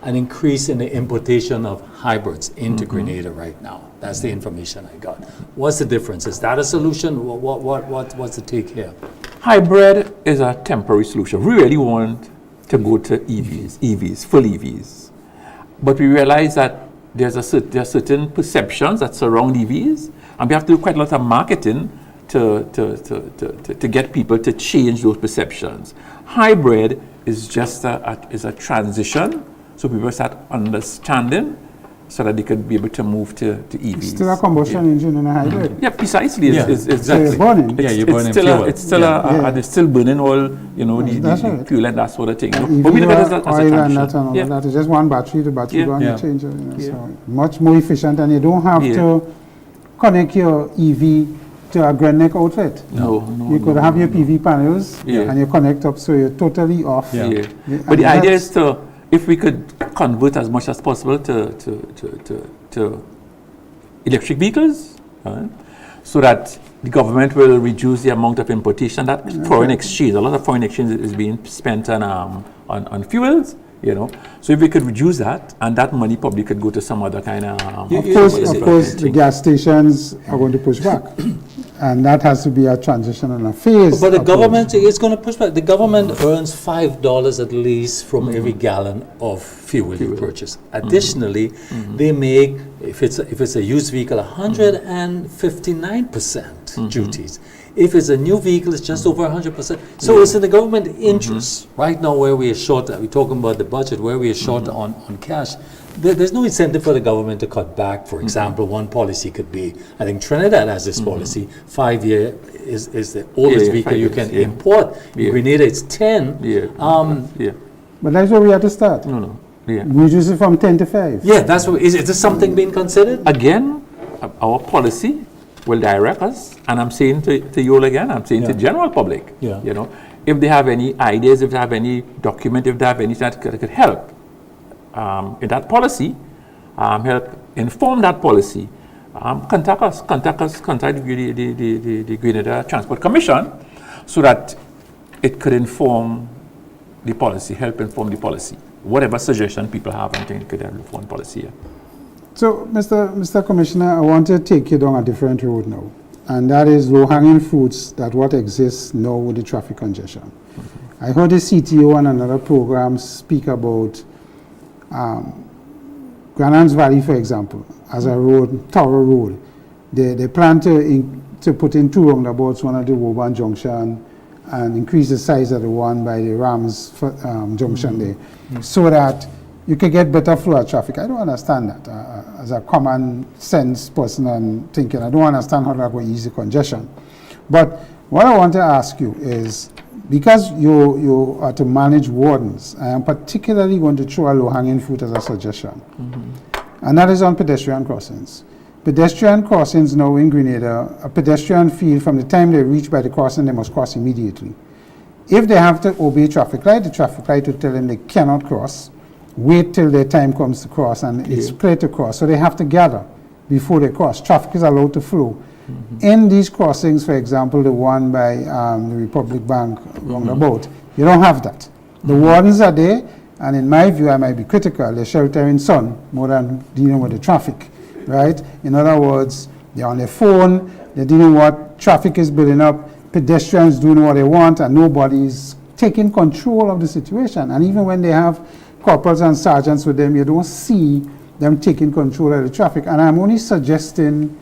an increase in the importation of hybrids into Grenada right now. That's the information I got. What's the difference? Is that a solution? What's the take here? Hybrid is a temporary solution. We really want to go to EVs, full EVs. But we realize that there are certain perceptions that surround EVs, and we have to do quite a lot of marketing to get people to change those perceptions. Hybrid is just a transition, so people start understanding, so that they could be able to move to EVs. It's still a combustion engine in a hybrid. Yeah, precisely. Exactly. So you're burning. You're burning it's still fuel. It's still burning all, That's the right. fuel and that sort of thing. EV But we look at it as a oil and transition. that and all that. It's just one battery, the battery Yeah. gone, Yeah. you change it. Yeah. So much more efficient, and you don't have to connect your EV to a ground neck outlet. No. You could have your PV panels Yeah. and you connect up, so you're totally off. Yeah. Yeah. Yeah, But the and idea that's- is if we could convert as much as possible to electric vehicles, right? So that the government will reduce the amount of importation, that foreign exchange. A lot of foreign exchange is being spent on fuels, So if we could reduce that, and that money probably could go to some other kind of... Of course, the gas stations are going to push back. And that has to be a transition and a phase. But the approach. government is going to push back. The government earns $5 at least from every gallon of fuel you purchase. Additionally, they make, if it's a used vehicle, 159% duties. If it's a new vehicle, it's just over 100%. So it's in the government interest. Right now, where we are short, we're talking about the budget, where we are short on cash, there's no incentive for the government to cut back. For example, one policy could be, I think Trinidad has this policy, 5 year is the oldest vehicle 5 you years, can import. In Grenada, it's 10. But that's where we have to start. No. Yeah. Reduce it from 10 to 5. Yeah, that's what, is this something being considered? Again, our policy will direct us, and I'm saying to you all again, I'm saying to general public, if they have any ideas, if they have any document, if they have anything that could help in that policy, help inform that policy, contact the Grenada Transport Commission, so that it could inform the policy, help inform the policy. Whatever suggestion people have, I think it could help inform policy. So, Mr. Commissioner, I want to take you down a different road now, and that is low-hanging fruits that what exists now with the traffic congestion. I heard the CTO and another program speak about Granans Valley, for example, as a road, thorough road. They plan to put in 2 roundabouts, one at the Woburn Junction, and increase the size of the one by the Rams Junction there, so that you can get better flow of traffic. I don't understand that as a common sense person and thinking. I don't understand how that will ease the congestion. But what I want to ask you is, because you are to manage wardens, I am particularly going to throw a low-hanging fruit as a suggestion. And that is on pedestrian crossings. Pedestrian crossings now in Grenada, a pedestrian feel from the time they reach by the crossing, they must cross immediately. If they have to obey traffic light, the traffic light will tell them they cannot cross. Wait till their time comes to cross, and it's clear to cross. So they have to gather before they cross. Traffic is allowed to flow. In these crossings, for example, the one by the Republic Bank roundabout, you don't have that. The wardens are there, and in my view, I might be critical, they're sheltering sun more than dealing with the traffic, right? In other words, they're on their phone, they're dealing with what traffic is building up, pedestrians doing what they want, and nobody's taking control of the situation. And even when they have corporals and sergeants with them, you don't see them taking control of the traffic. And I'm only suggesting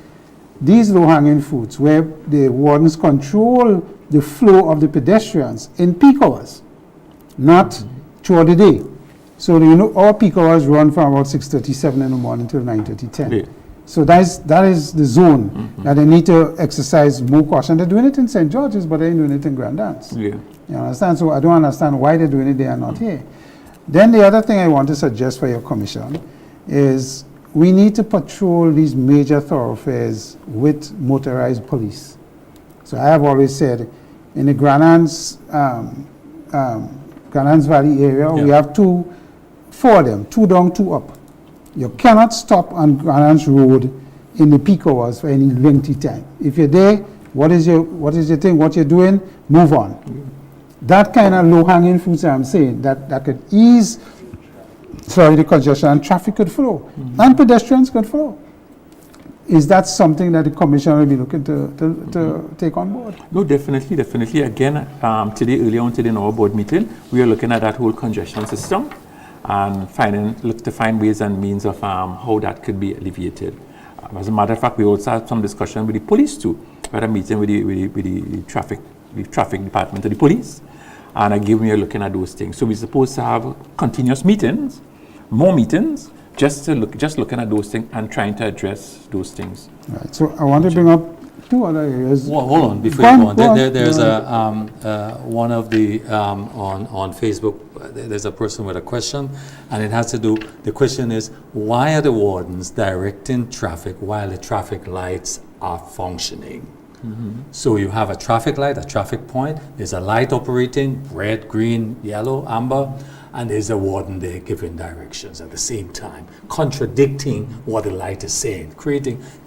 these low-hanging fruits where the wardens control the flow of the pedestrians in peak hours, not throughout the day. So our peak hours run from about 6:37 in the morning till 9:30, 10. Yeah. So that is the zone that they need to exercise more caution. They're doing it in St. George's, but they're doing it in Grand Dance. Yeah. You understand? So I don't understand why they're doing it there and not here. Then the other thing I want to suggest for your commission is we need to patrol these major thoroughfares with motorized police. So I have always said, in the Granans Valley area, we have 4 of them, 2 down, 2 up. You cannot stop on Granans Road in the peak hours for any lengthy time. If you're there, what is your thing, what you're doing, move on. That kind of low-hanging fruits I'm saying, that could ease sorry, the congestion, and traffic could flow, and pedestrians could flow. Is that something that the commission will be looking to take on board? No, definitely. Again, earlier on today in our board meeting, we are looking at that whole congestion system and look to find ways and means of how that could be alleviated. As a matter of fact, we also had some discussion with the police too. We had a meeting with the traffic department of the police, and again we are looking at those things. So we're supposed to have continuous meetings, more meetings, just looking at those things and trying to address those things. Right. So I want to bring up two other areas. Well, hold on before you go on. There's one of the on Facebook. There's a person with a question, and it has to do. The question is, why are the wardens directing traffic while the traffic lights are functioning? So you have a traffic light, a traffic point. There's a light operating, red, green, yellow, amber. And there's a warden there giving directions at the same time, contradicting what the light is saying,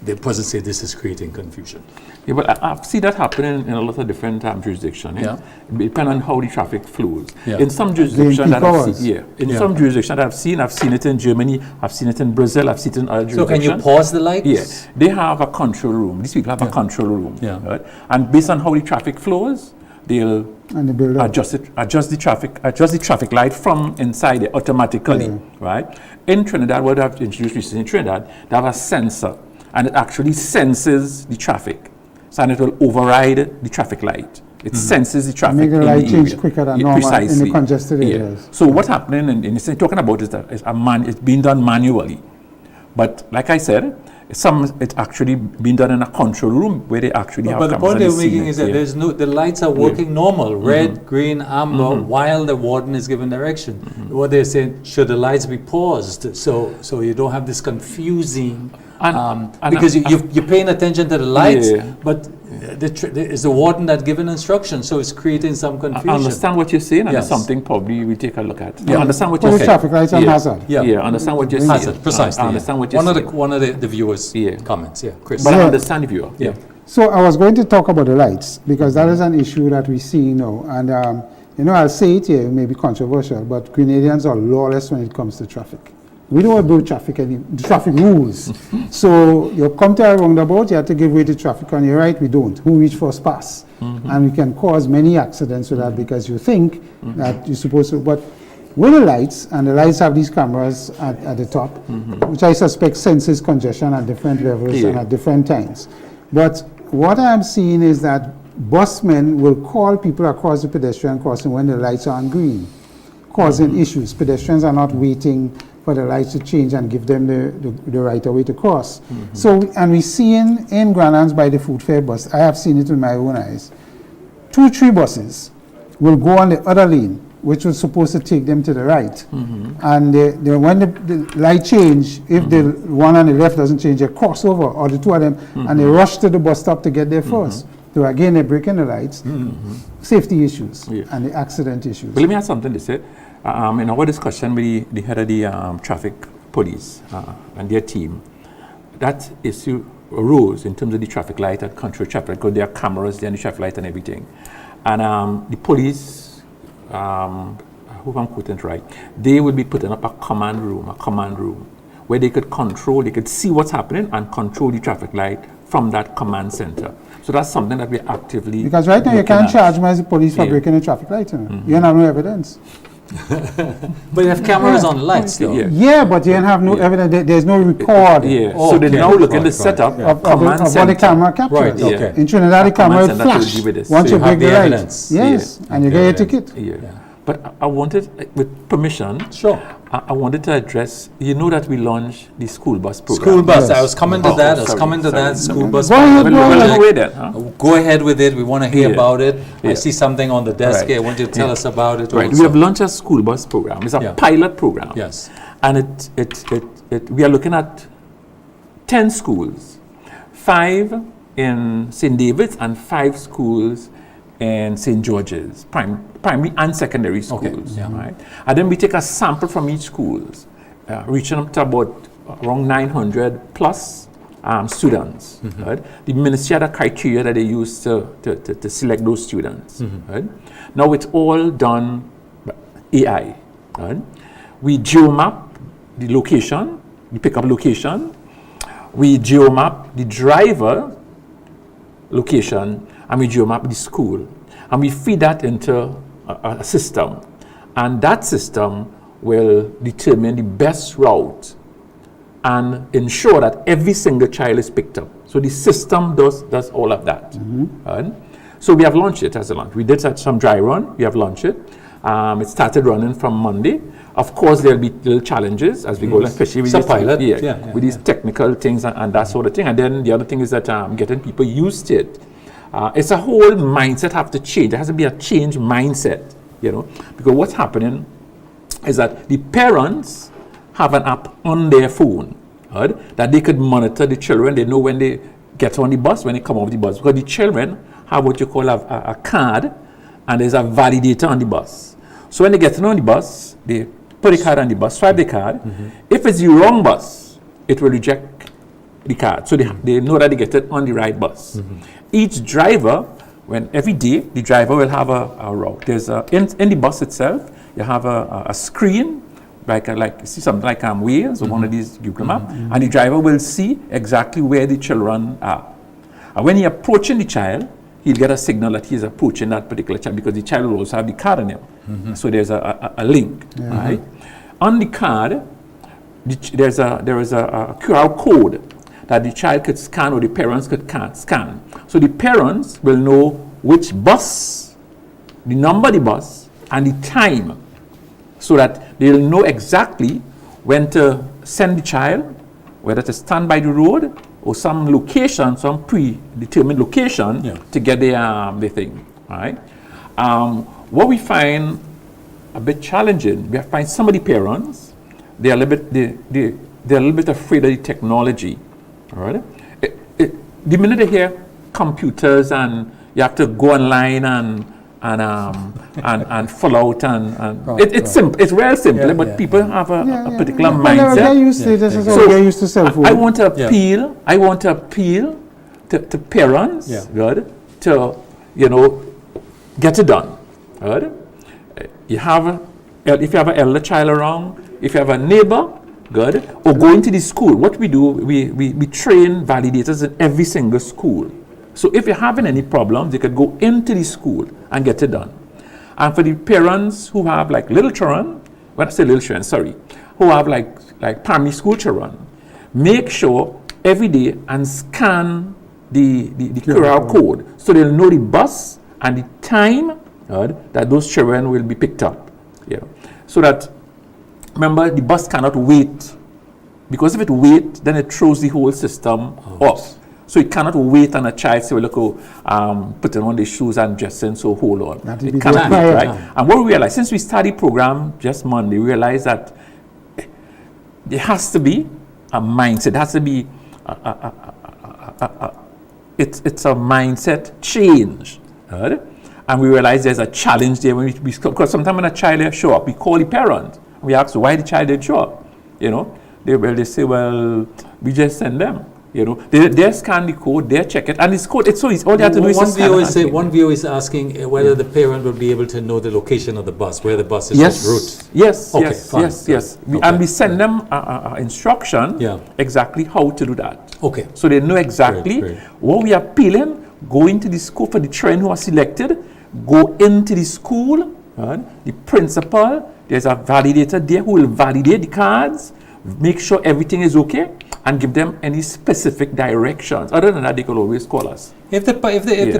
the person said this is creating confusion. Yeah, but I've seen that happening in a lot of different jurisdictions. Yeah. Depending on how the traffic flows. Yeah. In some jurisdictions that I've seen, some jurisdictions that I've seen it in Germany, I've seen it in Brazil, I've seen it in other So jurisdictions. can you pause the lights? Yes. They have a control room. These people have a control room. Yeah. Right? And based on how the traffic flows, they'll adjust the traffic light from inside it automatically, right? In Trinidad, what I've introduced recently in Trinidad, they have a sensor, and it actually senses the traffic, so and it will override the traffic light. It senses the traffic. Make the in light the change area. quicker than normal Precisely. in the congested areas. So what's happening, and it's talking about is that it's being done manually, but like I said, it's actually being done in a control room where they actually have. But the point they're making is that the lights are working normal, red, green, amber, while the warden is giving direction. What they're saying, should the lights be paused so you don't have this confusing, because you're paying attention to the lights, but it's the warden that giving instructions, so it's creating some confusion. I understand what you're saying, and Yes. it's something probably we take a look at. Yeah. I understand what Put you're the saying. traffic lights on hazard. Yeah, understand what you're saying. Hazard, precisely. I understand what you're saying. One of the viewers' comments, Chris. But I understand the viewer. Yeah. So I was going to talk about the lights, because that is an issue that we see now. And, I'll say it here, it may be controversial, but Grenadians are lawless when it comes to traffic. We don't obey traffic rules. So you come to a roundabout, you have to give way to traffic on your right, we don't. Who reach first pass? And we can cause many accidents with that because you think that you're supposed to, but with the lights, and the lights have these cameras at the top, which I suspect senses congestion at different levels and at different times. But what I'm seeing is that busmen will call people across the pedestrian crossing when the lights are on green, causing issues. Pedestrians are not waiting for the lights to change and give them the right of way to cross. So, and we see in Granans by the food fare bus, I have seen it with my own eyes, 2-3 buses will go on the other lane, which was supposed to take them to the right. And when the light change, if the one on the left doesn't change, they cross over, or the two of them, and they rush to the bus stop to get there first. So again, they're breaking the lights. Safety issues and the accident issues. But let me add something to say. In our discussion with the head of the traffic police and their team, that issue arose in terms of the traffic light and control traffic, because there are cameras there and the traffic light and everything. And the police, I hope I'm quoting it right, they will be putting up a command room where they could see what's happening and control the traffic light from that command center. So that's something that we're actively Because right now you can't charge me as the police for breaking the traffic light. You don't have no evidence. But you have cameras on the lights, though. Yeah, but you don't have no evidence. There's no record. So they're now looking at the setup of what the camera captures. Right, okay. In Trinidad, the camera will center flash will give it once So you you have break the the light. evidence. Yes, and you get your ticket. But I wanted, with permission, Sure. I wanted to address, you know that we launched the school bus program. School bus. Yes. I was coming to that. Sorry. School bus. Go ahead, program. go ahead. Well, then, huh? Go ahead with it. We want to hear about it. I Yeah. see something on the desk Right. here. I want you to tell us about it. Right. also. We have launched a school bus program. It's a pilot program. Yes. And we are looking at 10 schools, 5 in St. David's and 5 schools in St. George's, primary and secondary schools. Right? And then we take a sample from each schools, reaching up to about around 900 plus students. Right? The ministry had a criteria that they use to select those students. Right? Now it's all done by AI. Right? We geomap the location, the pickup location. We geomap the driver location, and we geomap the school. And we feed that into a system. And that system will determine the best route and ensure that every single child is picked up. So the system does all of that. Right? So we have launched it as a launch. We did some dry run. We have launched it. It started running from Monday. Of course, there'll be little challenges as we go, especially with these technical things and that sort of thing. And then the other thing is that getting people used to it. It's a whole mindset have to change. There has to be a change mindset, because what's happening is that the parents have an app on their phone, right, that they could monitor the children. They know when they get on the bus, when they come off the bus, because the children have what you call a card, and there's a validator on the bus. So when they get on the bus, they put the card on the bus, swipe the card. If it's the wrong bus, it will reject the card. So they know that they get it on the right bus. Each driver, every day, the driver will have a route. There's in the bus itself, you have a screen, like see something like Waze or one of these Google Maps, and the driver will see exactly where the children are. And when he's approaching the child, he'll get a signal that he's approaching that particular child, because the child will also have the card on him. So there's a link, right? On the card, there is a QR code that the child could scan, or the parents could scan. So the parents will know which bus, the number of the bus, and the time, so that they'll know exactly when to send the child, whether to stand by the road or some location, some predetermined location to get the thing, right? What we find a bit challenging, we find some of the parents, they're a little bit afraid of the technology, all right? The minute they hear computers and you have to go online and fill out it's simple. It's real simple, but people have a particular mindset. They're used to this. They're used to cell phone. I want to appeal. I want to appeal to parents, good, to get it done, good. If you have an elder child around, if you have a neighbor, good, or going to the school, what we do, we train validators in every single school. So if you're having any problems, they could go into the school and get it done. And for the parents who have like little children, when I say little children, sorry, who have like primary school children, make sure every day and scan the QR code, so they'll know the bus and the time that those children will be picked up. So that, remember, the bus cannot wait, because if it waits, then it throws the whole system off. So it cannot wait on a child say, well, look, putting on the shoes and dressing, so hold on. It cannot wait, right? And what we realized, since we started the program just Monday, we realized that there has to be a mindset. There has to be it's a mindset change. Right? And we realized there's a challenge there when because sometimes when a child show up, we call the parent. We ask why the child didn't show up. They say, well, we just send them. They scan the code, they check it, and it's code. It's so easy. All they have to do is scan. One viewer is asking whether the parent will be able to know the location of the bus, where the bus is en route. Yes. Okay. And we send them instruction exactly how to do that. Okay. So they know exactly what we are appealing. Go into the school for the children who are selected. Go into the school. The principal, there's a validator there who will validate the cards, make sure everything is okay, and give them any specific directions. Other than that, they can always call us. If the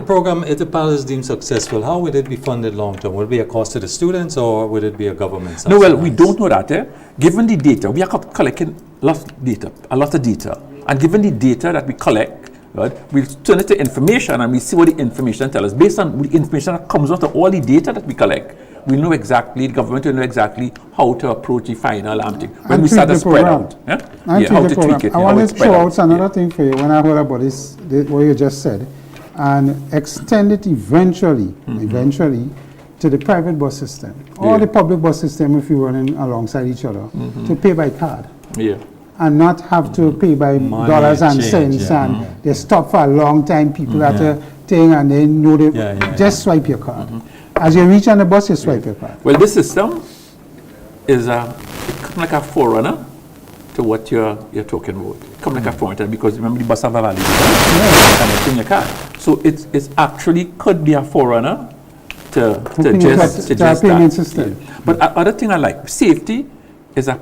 program, if the pilot is deemed successful, how would it be funded long term? Will it be a cost to the students, or would it be a government subsidy? No, well, we don't know that. Given the data, we are collecting a lot of data. And given the data that we collect, we'll turn it to information, and we see what the information tells us. Based on the information that comes out of all the data that we collect, we know exactly, the government will know exactly how to approach the final thing. When we start to spread out. How to tweak it. I want to throw out another thing for you when I heard about this, what you just said, and extend it eventually to the private bus system or the public bus system if you're running alongside each other to pay by card. And not have to pay by dollars and cents, and they stop for a long time. People have to thing, and they know they just swipe your card. As you reach on the bus, you swipe your card. Well, this system is kind of like a forerunner to what you're talking about. Come like a formatter, because remember the bus have a value and it's in your car. So it's actually could be a forerunner to just payment that. system. Yeah. But other thing I like, safety is a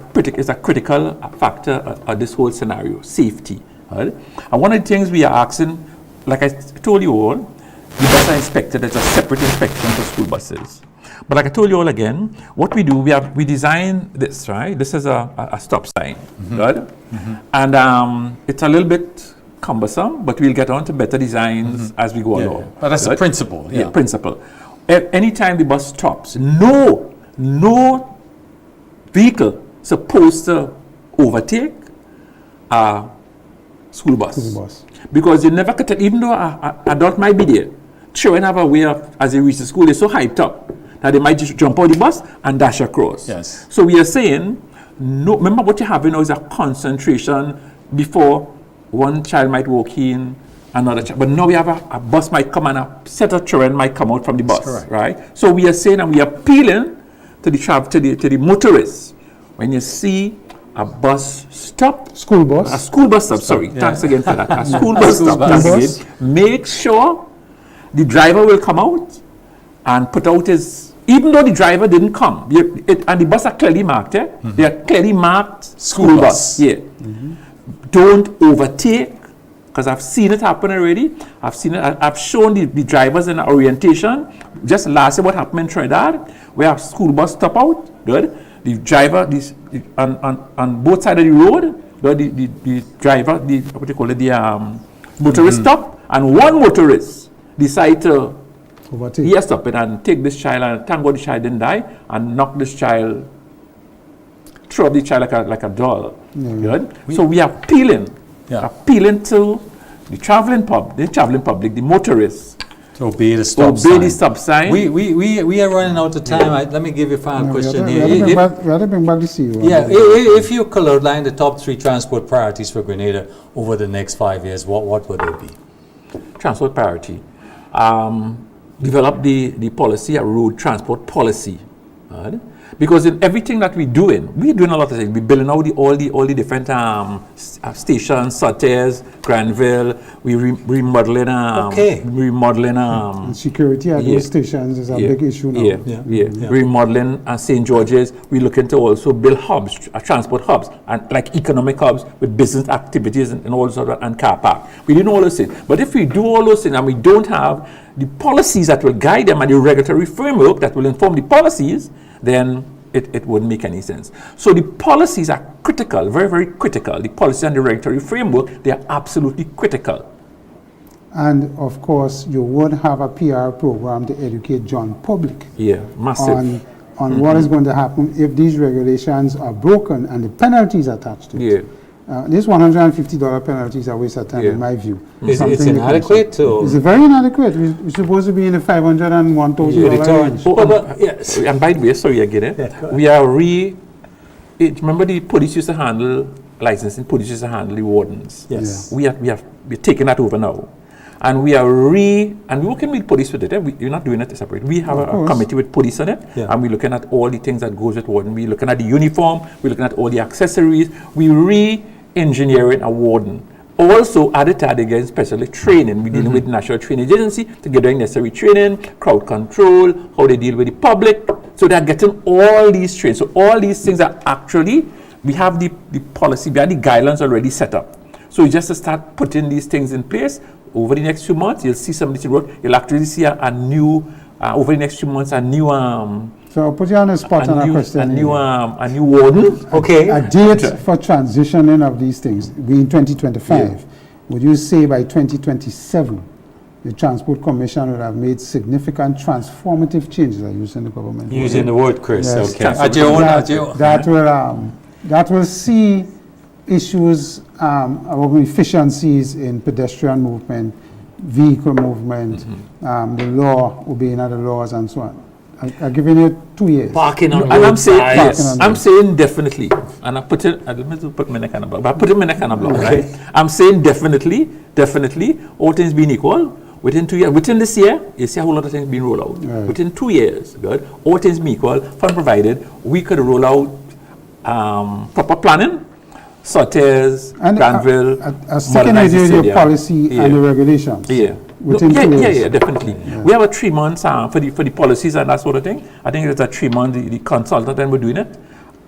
critical factor of this whole scenario. Safety. Right? And one of the things we are asking, like I told you all, the bus are inspected as a separate inspection for school buses. But like I told you all again, what we do, we design this, right? This is a stop sign, right? And it's a little bit cumbersome, but we'll get on to better designs as we go along. But that's the principle. Yeah, principle. Anytime the bus stops, no vehicle supposed to overtake a school bus. Because you never could tell, even though an adult might be there, children have a way of, as they reach the school, they're so hyped up that they might just jump out the bus and dash across. Yes. So we are saying, no. Remember what you have now is a concentration before one child might walk in, another child. But now we have a bus might come and a set of children might come out from the bus, right? So we are saying, and we are appealing to the motorists. When you see a bus stop, School bus. a school bus stop, sorry, thanks again for that. A school bus stop, thanks again. Make sure the driver will come out and put out his, even though the driver didn't come, and the bus are clearly marked, they are clearly marked school bus. Yeah. Don't overtake, because I've seen it happen already. I've shown the drivers in the orientation. Just last year, what happened in Trinidad, where a school bus stop out, good. The driver, on both sides of the road, the driver, what you call it, the motorist stop, and one motorist decide to stop it and take this child, and thank God the child didn't die, and knock this child, throw up the child like a doll. Good? So we are appealing to the traveling public, the motorists, to obey the stop sign. Obey the stop sign. We are running out of time. Let me give you a final question here. We have to bring back the CEO. Yeah, if you could outline the top 3 transport priorities for Grenada over the next 5 years, what would they be? Transport priority. Develop the policy, a road transport policy. Right? Because in everything that we're doing a lot of things. We're building out all the different stations, Sotters, Granville. We're remodeling. And security at those stations is a big issue now. Remodeling St. George's. We're looking to also build hubs, transport hubs, and like economic hubs with business activities and all sort of, and car park. We didn't all those things. But if we do all those things and we don't have the policies that will guide them and the regulatory framework that will inform the policies, then it wouldn't make any sense. So the policies are critical, very, very critical. The policy and the regulatory framework, they are absolutely critical. And of course, you would have a PR program to educate John public. Yeah, massive. On what is going to happen if these regulations are broken and the penalties attached to it. This $150 penalty is a waste of time in my view. It's inadequate? It's very inadequate. We're supposed to be in the $500 and $1,000 range. And by the way, sorry again, we are remember the police used to handle licensing, police used to handle the wardens. Yes. We're taking that over now. And we are and we're working with police with it. We're not doing it separate. We have a committee with police on it, and we're looking at all the things that goes with warden. We're looking at the uniform, we're looking at all the accessories. We're re-engineering a warden. Also, added to that again, especially training. We're dealing with National Training Agency to get the necessary training, crowd control, how they deal with the public. So they're getting all these trainings. So all these things are actually, we have the policy, we have the guidelines already set up. So just to start putting these things in place, over the next few months, you'll see some of this work. You'll actually see a new, over the next few months, a new... so I'll put you on the spot on a question. A new warden. Okay. A date for transitioning of these things, being 2025. Would you say by 2027, the Transport Commission would have made significant transformative changes? I use in the government. Using the word, Chris. Yes. Okay. That will see issues about efficiencies in pedestrian movement, vehicle movement, the law, obeying other laws, and so on. I'm giving you 2 years. Parking on and I'm saying definitely, and I put it. Let me put my neck on a block. But I put him in a kind of block, right? I'm saying definitely, all things being equal. Within 2 years, within this year, you see a whole lot of things being rolled out. Right. Within 2 years, good. All things being equal, fund provided, we could roll out proper planning, Sortes, And Granville, sticking modernize the with your stadium. policy and the regulations. Yeah. Within No, 2 years. yeah, definitely. We have a 3 months for the policies and that sort of thing. I think it's a 3 month. The consultant and we're doing it.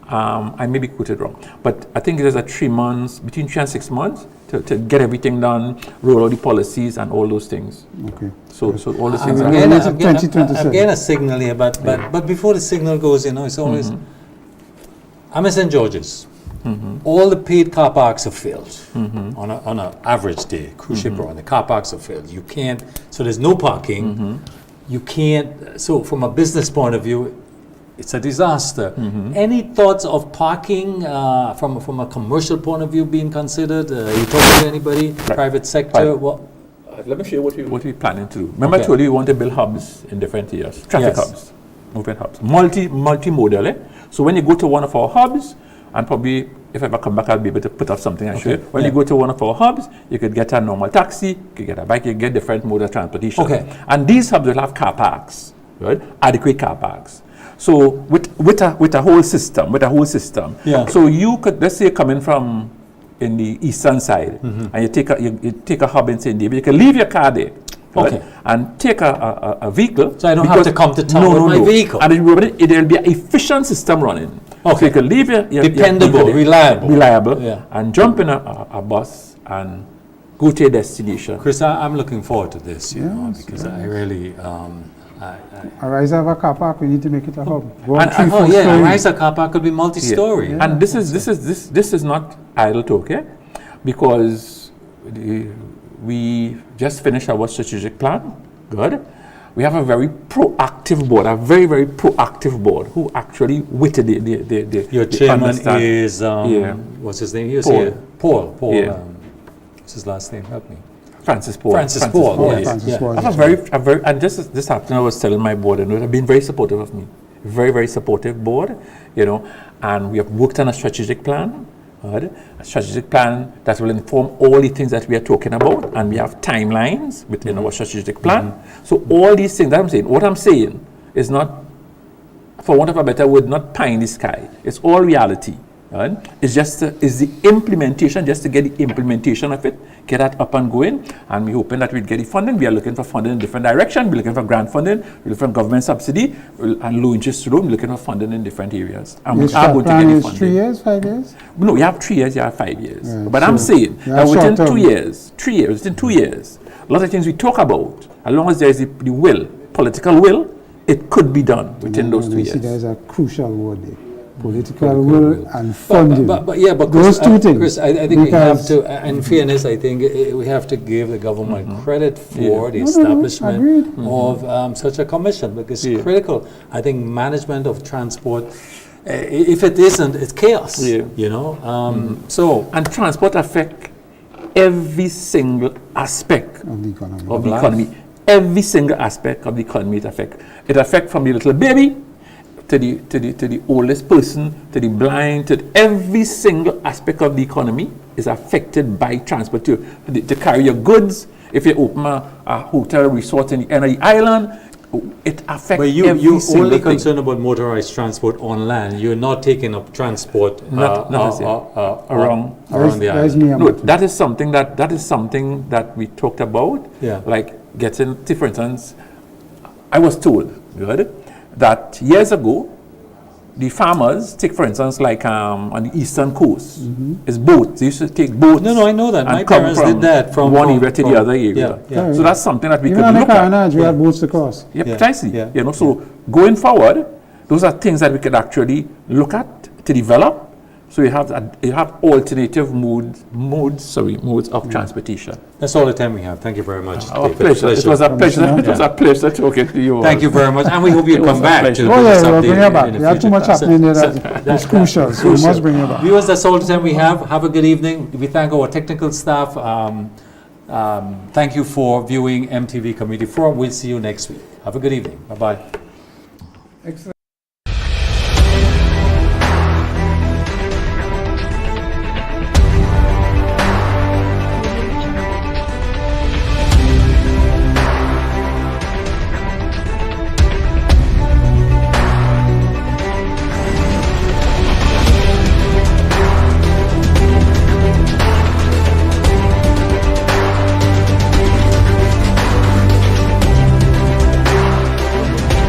I may be quoted wrong, but I think it is a 3 months, between 3 and 6 months, to get everything done, roll out the policies and all those things. Okay. So all those things. I'm are getting I'm it to 2027. getting a signal here, but before the signal goes, it's always. I'm in St. George's. All the paid car parks are filled on an average day. Cruise ship run, the car parks are filled. You can't. So there's no parking. You can't. So from a business point of view, it's a disaster. Any thoughts of parking from a commercial point of view being considered? You talking to anybody? Private sector? Right. What? Let me show you what we're planning to do. Remember I told you we want to build hubs in different areas. Traffic Yes. hubs, movement hubs, multimodal. So when you go to one of our hubs, and probably if I ever come back, I'll be able to put up something and show you. When you go to one of our hubs, you could get a normal taxi, you could get a bike, you could get different mode of transportation. Okay. And these hubs will have car parks, right? Adequate car parks. So with a whole system. Yeah. So you could, let's say, coming from in the eastern side, and you take a hub in St. David, you can leave your car there. Right? Okay. And take a vehicle. So I don't have to come to town with my vehicle. And it will be an efficient system running. Okay. So you can leave your Dependable, vehicle there, reliable. reliable, and jump in a bus and go to your destination. Chris, I'm looking forward to this, Yes, because I really. Arise have a car park, we need to make it a hub. Go And- on 3, and- 4 Yeah, stories. Rise car park could be multi-story. Yeah. And this is not idle talk, because we just finished our strategic plan. Good. We have a very proactive board, a very, very proactive board who actually witted the Your chairman understand. is, what's his name? He was Paul. here. Paul. Yeah. What's his last name? Help me. Francis Paul. Francis Paul, yes. Francis Yeah. Paul. I have a very, and this afternoon I was telling my board, and they've been very supportive of me. Very, very supportive board, and we have worked on a strategic plan, right? A strategic plan that will inform all the things that we are talking about, and we have timelines within our strategic plan. So all these things that I'm saying, what I'm saying is not, for want of a better word, not pie in the sky. It's all reality. Right? It's just is the implementation, just to get the implementation of it, get that up and going, and we're hoping that we'd get the funding. We are looking for funding in different directions. We're looking for grant funding, we're looking for government subsidy, and low interest loan. We're looking for funding in different areas. And we This are going to get plan the is funding. 3 years, 5 years? No, you have 3 years, you have 5 years. Yeah, But I'm so saying you that have within short 2 term. years, 3 years, within 2 years, a lot of things we talk about, as long as there is the will, political will, it could be done within those 2 You see, years. there's a crucial word there. Political will and funding. But Chris, Those two things. Chris, I think we have Because- to, in fairness, I think we have to give the government credit for the No, establishment agreed. of such a commission, because Yeah. it's critical. I think management of transport, if it isn't, it's chaos. Yeah. So And transport affect every single aspect Of the economy. of the life. economy. Every single aspect of the economy it affects. It affects from the little baby to the oldest person, to the blind, to every single aspect of the economy is affected by transport. To carry your goods, if you open a hotel resort in the end of the island, it affects but every you're single only thing. concerned about motorized transport on land. You're not taking up transport Not necessarily. around the There's island. me and No, Martin. that is something that we talked about. Yeah. Like getting, say for instance, I was told, good, that years ago, the farmers take, for instance, like on the eastern coast, it's boats. They used to take boats. No, I know that. and My come parents did that from one area to the other area. Yeah, yeah. So that's something that we Even could on the look at. Carnage, we had boats to cross. Yeah, Yeah, precisely. yeah. So going forward, those are things that we could actually look at to develop. So you have alternative modes of transportation. That's all the time we have. Thank you very much. Our David. pleasure. It was a pleasure. It was a pleasure talking to you. Thank you very much, and we hope you It was come a back pleasure. to Oh do this yeah, we'll update bring you in back. the You have too future. much happening there that's crucial, so we must bring you back. Viewers, that's all the time we have. Have a good evening. We thank our technical staff. Thank you for viewing MTV Community Forum. We'll see you next week. Have a good evening. Bye-bye. Excellent.